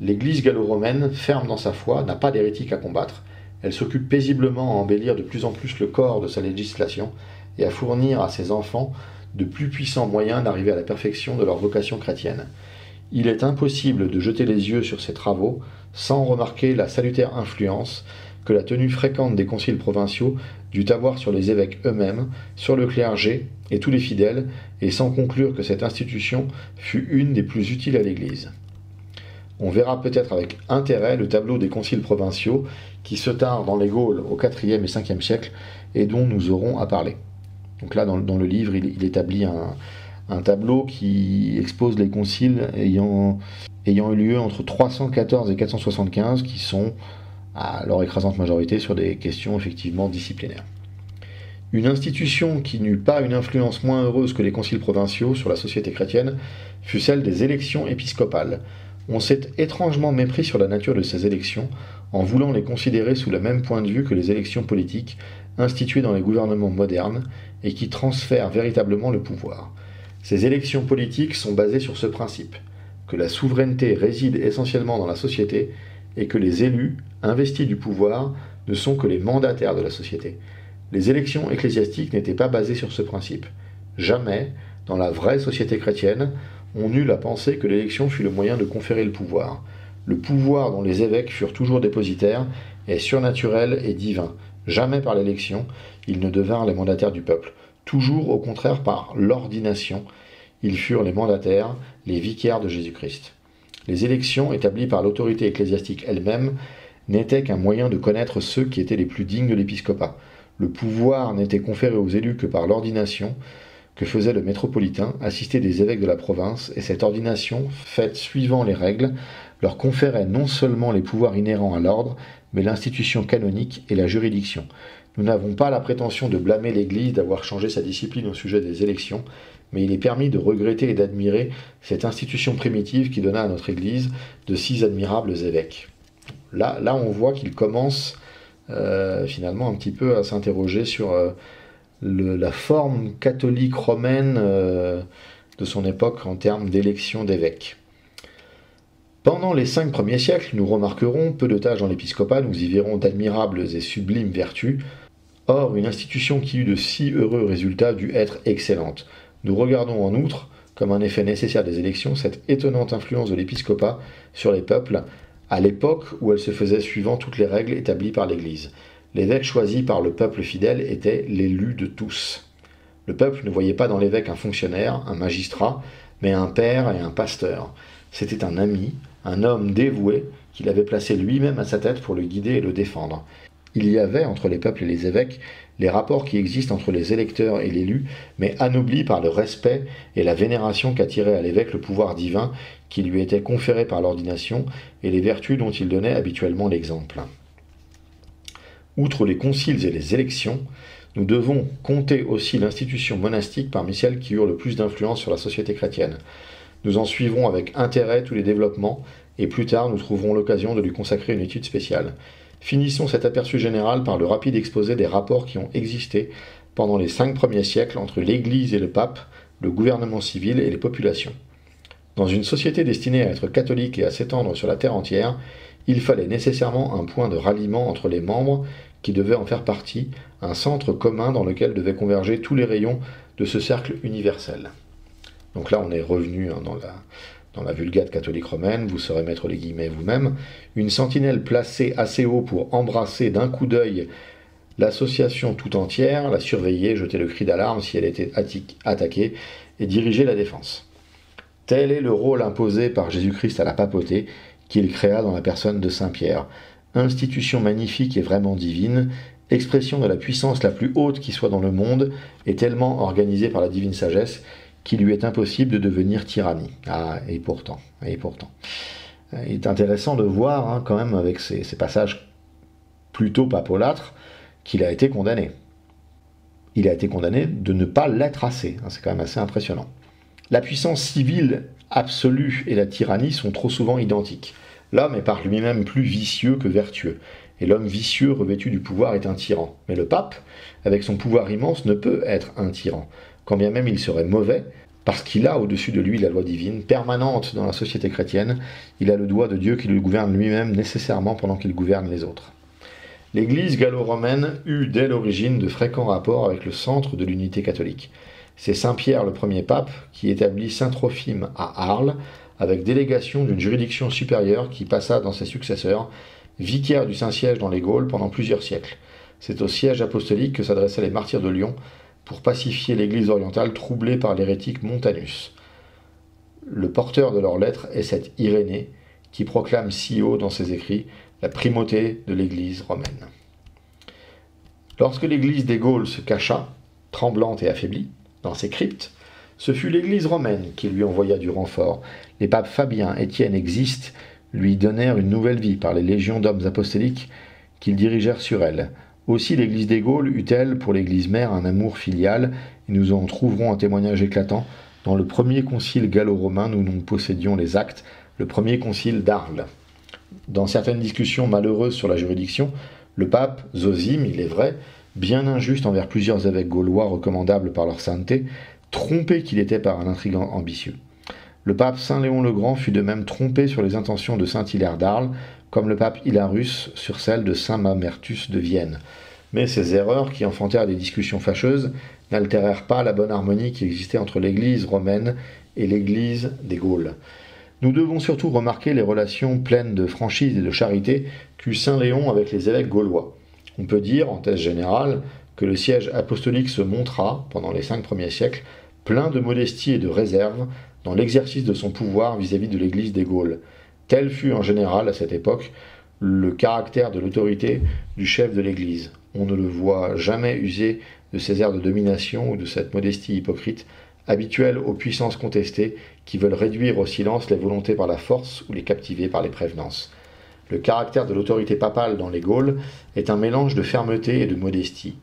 L'Église gallo-romaine, ferme dans sa foi, n'a pas d'hérétique à combattre. Elle s'occupe paisiblement à embellir de plus en plus le corps de sa législation et à fournir à ses enfants de plus puissants moyens d'arriver à la perfection de leur vocation chrétienne. Il est impossible de jeter les yeux sur ces travaux sans remarquer la salutaire influence que la tenue fréquente des conciles provinciaux dut avoir sur les évêques eux-mêmes, sur le clergé et tous les fidèles, et sans conclure que cette institution fut une des plus utiles à l'Église. On verra peut-être avec intérêt le tableau des conciles provinciaux qui se tinrent dans les Gaules au IVe et Ve siècle et dont nous aurons à parler. Donc là, dans le livre, il établit un tableau qui expose les conciles ayant eu lieu entre 314 et 475, qui sont, à leur écrasante majorité, sur des questions effectivement disciplinaires. Une institution qui n'eut pas une influence moins heureuse que les conciles provinciaux sur la société chrétienne fut celle des élections épiscopales. On s'est étrangement mépris sur la nature de ces élections, en voulant les considérer sous le même point de vue que les élections politiques instituées dans les gouvernements modernes et qui transfèrent véritablement le pouvoir. Ces élections politiques sont basées sur ce principe, que la souveraineté réside essentiellement dans la société et que les élus, investis du pouvoir, ne sont que les mandataires de la société. Les élections ecclésiastiques n'étaient pas basées sur ce principe. Jamais, dans la vraie société chrétienne, on eut la pensée que l'élection fut le moyen de conférer le pouvoir. Le pouvoir dont les évêques furent toujours dépositaires est surnaturel et divin. Jamais par l'élection, ils ne devinrent les mandataires du peuple. Toujours, au contraire, par l'ordination, ils furent les mandataires, les vicaires de Jésus-Christ. Les élections, établies par l'autorité ecclésiastique elle-même, n'étaient qu'un moyen de connaître ceux qui étaient les plus dignes de l'épiscopat. Le pouvoir n'était conféré aux élus que par l'ordination que faisait le métropolitain, assisté des évêques de la province, et cette ordination, faite suivant les règles, leur conférait non seulement les pouvoirs inhérents à l'ordre, mais l'institution canonique et la juridiction. Nous n'avons pas la prétention de blâmer l'Église d'avoir changé sa discipline au sujet des élections, mais il est permis de regretter et d'admirer cette institution primitive qui donna à notre Église de si admirables évêques. Là on voit qu'il commence finalement un petit peu à s'interroger sur la forme catholique romaine de son époque en termes d'élection d'évêques. Pendant les 5 premiers siècles, nous remarquerons peu de tâches dans l'épiscopat, nous y verrons d'admirables et sublimes vertus. Or, une institution qui eut de si heureux résultats dut être excellente. Nous regardons en outre, comme un effet nécessaire des élections, cette étonnante influence de l'épiscopat sur les peuples, à l'époque où elle se faisait suivant toutes les règles établies par l'Église. L'évêque choisi par le peuple fidèle était l'élu de tous. Le peuple ne voyait pas dans l'évêque un fonctionnaire, un magistrat, mais un père et un pasteur. C'était un ami, un homme dévoué, qu'il avait placé lui-même à sa tête pour le guider et le défendre. Il y avait, entre les peuples et les évêques, les rapports qui existent entre les électeurs et l'élu, mais anoblis par le respect et la vénération qu'attirait à l'évêque le pouvoir divin qui lui était conféré par l'ordination et les vertus dont il donnait habituellement l'exemple. Outre les conciles et les élections, nous devons compter aussi l'institution monastique parmi celles qui eurent le plus d'influence sur la société chrétienne. Nous en suivrons avec intérêt tous les développements, et plus tard nous trouverons l'occasion de lui consacrer une étude spéciale. Finissons cet aperçu général par le rapide exposé des rapports qui ont existé pendant les 5 premiers siècles entre l'Église et le pape, le gouvernement civil et les populations. Dans une société destinée à être catholique et à s'étendre sur la terre entière, il fallait nécessairement un point de ralliement entre les membres qui devaient en faire partie, un centre commun dans lequel devaient converger tous les rayons de ce cercle universel. Donc là, on est revenu dans la Vulgate catholique romaine, vous saurez mettre les guillemets vous-même, une sentinelle placée assez haut pour embrasser d'un coup d'œil l'association tout entière, la surveiller, jeter le cri d'alarme si elle était attaquée, et diriger la défense. Tel est le rôle imposé par Jésus-Christ à la papauté, qu'il créa dans la personne de Saint-Pierre. Institution magnifique et vraiment divine, expression de la puissance la plus haute qui soit dans le monde, et tellement organisée par la divine sagesse, qu'il lui est impossible de devenir tyrannie. Ah, et pourtant. Il est intéressant de voir, quand même, avec ces passages plutôt papolâtres, qu'il a été condamné. Il a été condamné de ne pas l'être assez. C'est quand même assez impressionnant. La puissance civile absolue et la tyrannie sont trop souvent identiques. L'homme est par lui-même plus vicieux que vertueux, et l'homme vicieux revêtu du pouvoir est un tyran. Mais le pape, avec son pouvoir immense, ne peut être un tyran, quand bien même il serait mauvais, parce qu'il a au-dessus de lui la loi divine, permanente dans la société chrétienne, il a le doigt de Dieu qui le gouverne lui-même nécessairement pendant qu'il gouverne les autres. L'Église gallo-romaine eut dès l'origine de fréquents rapports avec le centre de l'unité catholique. C'est Saint Pierre le premier pape qui établit Saint Trophime à Arles, avec délégation d'une juridiction supérieure qui passa dans ses successeurs, vicaire du Saint-Siège dans les Gaules pendant plusieurs siècles. C'est au siège apostolique que s'adressaient les martyrs de Lyon pour pacifier l'Église orientale troublée par l'hérétique Montanus. Le porteur de leurs lettres est cet Irénée, qui proclame si haut dans ses écrits la primauté de l'Église romaine. Lorsque l'Église des Gaules se cacha, tremblante et affaiblie, dans ses cryptes, ce fut l'Église romaine qui lui envoya du renfort. Les papes Fabien, Étienne et Xiste lui donnèrent une nouvelle vie par les légions d'hommes apostoliques qu'ils dirigèrent sur elle. Aussi l'Église des Gaules eut-elle pour l'Église mère un amour filial, et nous en trouverons un témoignage éclatant dans le premier concile gallo-romain où nous possédions les actes, le premier concile d'Arles. Dans certaines discussions malheureuses sur la juridiction, le pape Zosime, il est vrai, bien injuste envers plusieurs évêques gaulois recommandables par leur sainteté, trompé qu'il était par un intrigant ambitieux. Le pape Saint Léon le Grand fut de même trompé sur les intentions de Saint Hilaire d'Arles, comme le pape Hilarus sur celles de Saint Mamertus de Vienne. Mais ces erreurs, qui enfantèrent des discussions fâcheuses, n'altérèrent pas la bonne harmonie qui existait entre l'Église romaine et l'Église des Gaules. Nous devons surtout remarquer les relations pleines de franchise et de charité qu'eut Saint Léon avec les évêques gaulois. On peut dire, en thèse générale, que le siège apostolique se montra, pendant les 5 premiers siècles, plein de modestie et de réserve dans l'exercice de son pouvoir vis-à-vis de l'Église des Gaules. Tel fut en général, à cette époque, le caractère de l'autorité du chef de l'Église. On ne le voit jamais user de ces airs de domination ou de cette modestie hypocrite, habituelle aux puissances contestées qui veulent réduire au silence les volontés par la force ou les captiver par les prévenances. Le caractère de l'autorité papale dans les Gaules est un mélange de fermeté et de modestie.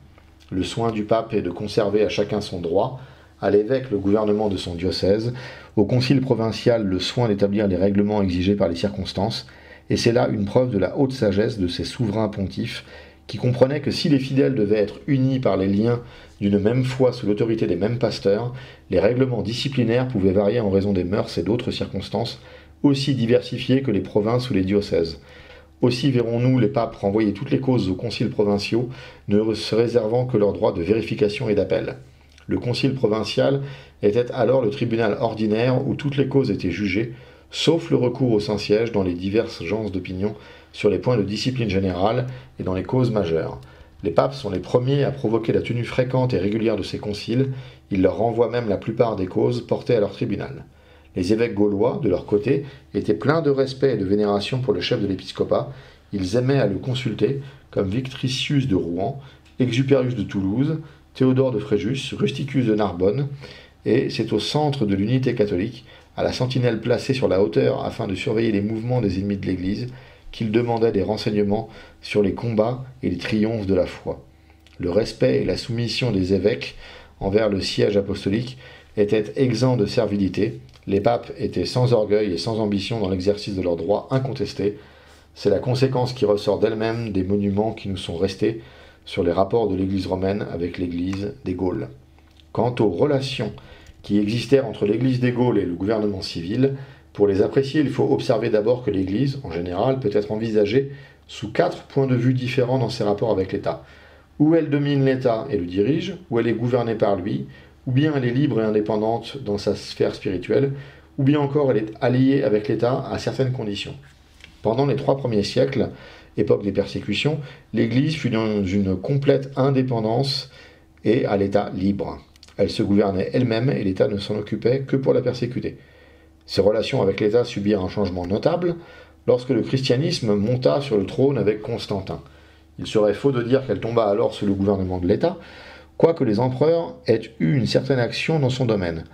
Le soin du pape est de conserver à chacun son droit, à l'évêque le gouvernement de son diocèse, au concile provincial le soin d'établir les règlements exigés par les circonstances, et c'est là une preuve de la haute sagesse de ces souverains pontifes qui comprenaient que si les fidèles devaient être unis par les liens d'une même foi sous l'autorité des mêmes pasteurs, les règlements disciplinaires pouvaient varier en raison des mœurs et d'autres circonstances, aussi diversifiées que les provinces ou les diocèses. Aussi verrons-nous les papes renvoyer toutes les causes aux conciles provinciaux, ne se réservant que leur droit de vérification et d'appel. Le concile provincial était alors le tribunal ordinaire où toutes les causes étaient jugées, sauf le recours au Saint-Siège dans les diverses genres d'opinion sur les points de discipline générale et dans les causes majeures. Les papes sont les premiers à provoquer la tenue fréquente et régulière de ces conciles, ils leur renvoient même la plupart des causes portées à leur tribunal. Les évêques gaulois, de leur côté, étaient pleins de respect et de vénération pour le chef de l'épiscopat. Ils aimaient à le consulter, comme Victricius de Rouen, Exupérius de Toulouse, Théodore de Fréjus, Rusticus de Narbonne, et c'est au centre de l'unité catholique, à la sentinelle placée sur la hauteur afin de surveiller les mouvements des ennemis de l'Église, qu'il demandait des renseignements sur les combats et les triomphes de la foi. Le respect et la soumission des évêques envers le siège apostolique étaient exempts de servilité. Les papes étaient sans orgueil et sans ambition dans l'exercice de leurs droits incontestés. C'est la conséquence qui ressort d'elle-même des monuments qui nous sont restés sur les rapports de l'Église romaine avec l'Église des Gaules. Quant aux relations qui existèrent entre l'Église des Gaules et le gouvernement civil, pour les apprécier, il faut observer d'abord que l'Église, en général, peut être envisagée sous 4 points de vue différents dans ses rapports avec l'État. Ou elle domine l'État et le dirige, ou elle est gouvernée par lui, ou bien elle est libre et indépendante dans sa sphère spirituelle, ou bien encore elle est alliée avec l'État à certaines conditions. Pendant les 3 premiers siècles, époque des persécutions, l'Église fut dans une complète indépendance et à l'État libre. Elle se gouvernait elle-même et l'État ne s'en occupait que pour la persécuter. Ses relations avec l'État subirent un changement notable lorsque le christianisme monta sur le trône avec Constantin. Il serait faux de dire qu'elle tomba alors sous le gouvernement de l'État, quoique les empereurs aient eu une certaine action dans son domaine.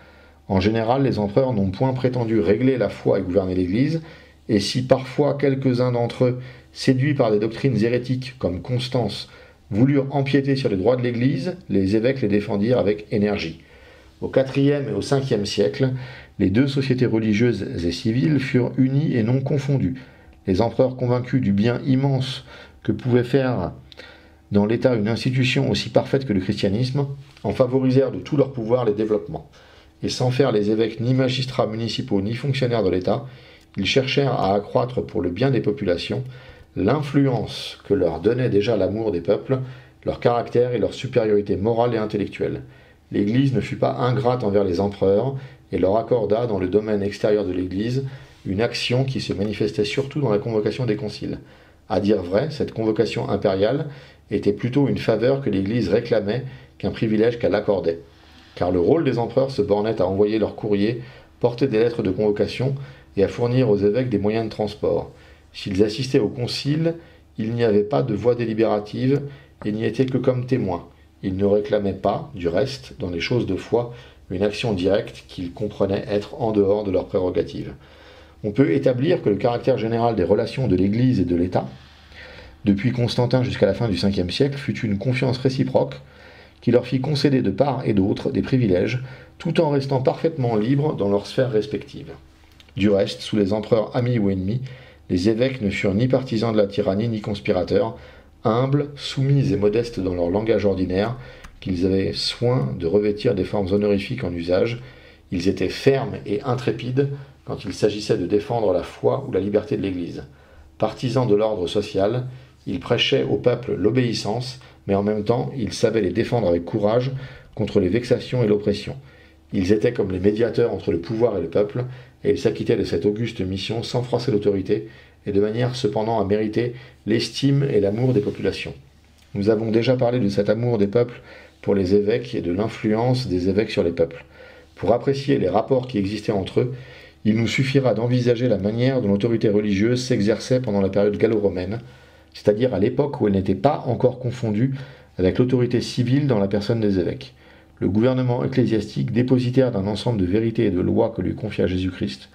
En général, les empereurs n'ont point prétendu régler la foi et gouverner l'Église, et si parfois quelques-uns d'entre eux, séduits par des doctrines hérétiques comme Constance, voulurent empiéter sur les droits de l'Église, les évêques les défendirent avec énergie. Au IVe et au Ve siècle, les 2 sociétés religieuses et civiles furent unies et non confondues. Les empereurs convaincus du bien immense que pouvait faire dans l'État une institution aussi parfaite que le christianisme, en favorisèrent de tout leur pouvoir les développements. Et sans faire les évêques ni magistrats municipaux ni fonctionnaires de l'État, ils cherchèrent à accroître pour le bien des populations l'influence que leur donnait déjà l'amour des peuples, leur caractère et leur supériorité morale et intellectuelle. L'Église ne fut pas ingrate envers les empereurs et leur accorda dans le domaine extérieur de l'Église une action qui se manifestait surtout dans la convocation des conciles. À dire vrai, cette convocation impériale était plutôt une faveur que l'Église réclamait qu'un privilège qu'elle accordait. Car le rôle des empereurs se bornait à envoyer leurs courriers, porter des lettres de convocation et à fournir aux évêques des moyens de transport. S'ils assistaient au concile, il n'y avait pas de voix délibérative et n'y étaient que comme témoins. Ils ne réclamaient pas, du reste, dans les choses de foi, une action directe qu'ils comprenaient être en dehors de leurs prérogatives. On peut établir que le caractère général des relations de l'Église et de l'État, depuis Constantin jusqu'à la fin du Ve siècle, fut une confiance réciproque qui leur fit concéder de part et d'autre des privilèges, tout en restant parfaitement libres dans leurs sphères respectives. Du reste, sous les empereurs amis ou ennemis, les évêques ne furent ni partisans de la tyrannie ni conspirateurs, humbles, soumis et modestes dans leur langage ordinaire, qu'ils avaient soin de revêtir des formes honorifiques en usage. Ils étaient fermes et intrépides quand il s'agissait de défendre la foi ou la liberté de l'Église. Partisans de l'ordre social, ils prêchaient au peuple l'obéissance, mais en même temps, ils savaient les défendre avec courage contre les vexations et l'oppression. Ils étaient comme les médiateurs entre le pouvoir et le peuple, et ils s'acquittaient de cette auguste mission sans froisser l'autorité, et de manière cependant à mériter l'estime et l'amour des populations. Nous avons déjà parlé de cet amour des peuples pour les évêques et de l'influence des évêques sur les peuples. Pour apprécier les rapports qui existaient entre eux, il nous suffira d'envisager la manière dont l'autorité religieuse s'exerçait pendant la période gallo-romaine, c'est-à-dire à l'époque où elle n'était pas encore confondue avec l'autorité civile dans la personne des évêques. Le gouvernement ecclésiastique, dépositaire d'un ensemble de vérités et de lois que lui confia Jésus-Christ,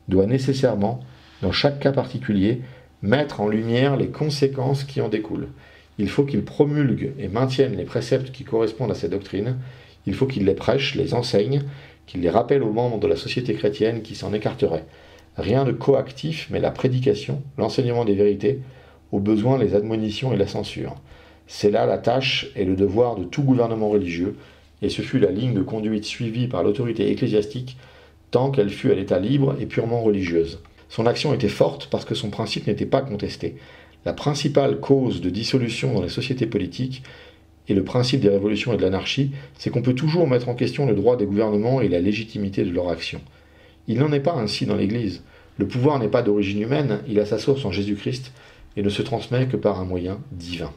doit nécessairement, dans chaque cas particulier, mettre en lumière les conséquences qui en découlent. Il faut qu'il promulgue et maintienne les préceptes qui correspondent à ces doctrines, il faut qu'il les prêche, les enseigne, qu'il les rappelle aux membres de la société chrétienne qui s'en écarteraient. Rien de coactif, mais la prédication, l'enseignement des vérités, au besoin les admonitions et la censure. C'est là la tâche et le devoir de tout gouvernement religieux, et ce fut la ligne de conduite suivie par l'autorité ecclésiastique tant qu'elle fut à l'état libre et purement religieuse. Son action était forte parce que son principe n'était pas contesté. La principale cause de dissolution dans les sociétés politiques et le principe des révolutions et de l'anarchie, c'est qu'on peut toujours mettre en question le droit des gouvernements et la légitimité de leur action. Il n'en est pas ainsi dans l'Église. Le pouvoir n'est pas d'origine humaine, il a sa source en Jésus-Christ et ne se transmet que par un moyen divin.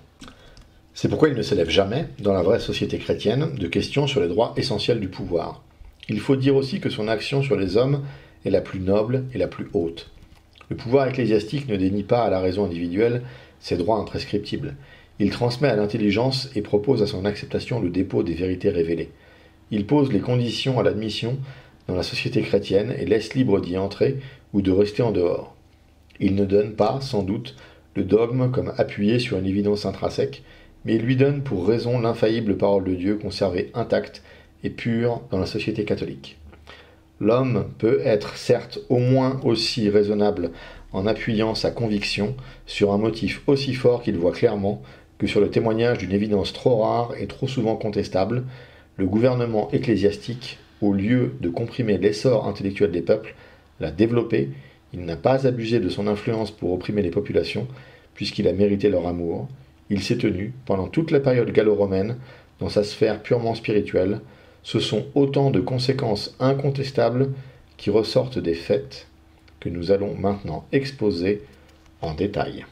C'est pourquoi il ne s'élève jamais, dans la vraie société chrétienne, de questions sur les droits essentiels du pouvoir. Il faut dire aussi que son action sur les hommes est la plus noble et la plus haute. Le pouvoir ecclésiastique ne dénie pas à la raison individuelle ses droits imprescriptibles. Il transmet à l'intelligence et propose à son acceptation le dépôt des vérités révélées. Il pose les conditions à l'admission dans la société chrétienne et laisse libre d'y entrer ou de rester en dehors. Il ne donne pas, sans doute, le dogme comme appuyé sur une évidence intrinsèque, mais il lui donne pour raison l'infaillible parole de Dieu conservée intacte et pure dans la société catholique. L'homme peut être certes au moins aussi raisonnable en appuyant sa conviction sur un motif aussi fort qu'il voit clairement que sur le témoignage d'une évidence trop rare et trop souvent contestable. Le gouvernement ecclésiastique, au lieu de comprimer l'essor intellectuel des peuples, l'a développé. Il n'a pas abusé de son influence pour opprimer les populations, puisqu'il a mérité leur amour. Il s'est tenu, pendant toute la période gallo-romaine, dans sa sphère purement spirituelle. Ce sont autant de conséquences incontestables qui ressortent des faits que nous allons maintenant exposer en détail.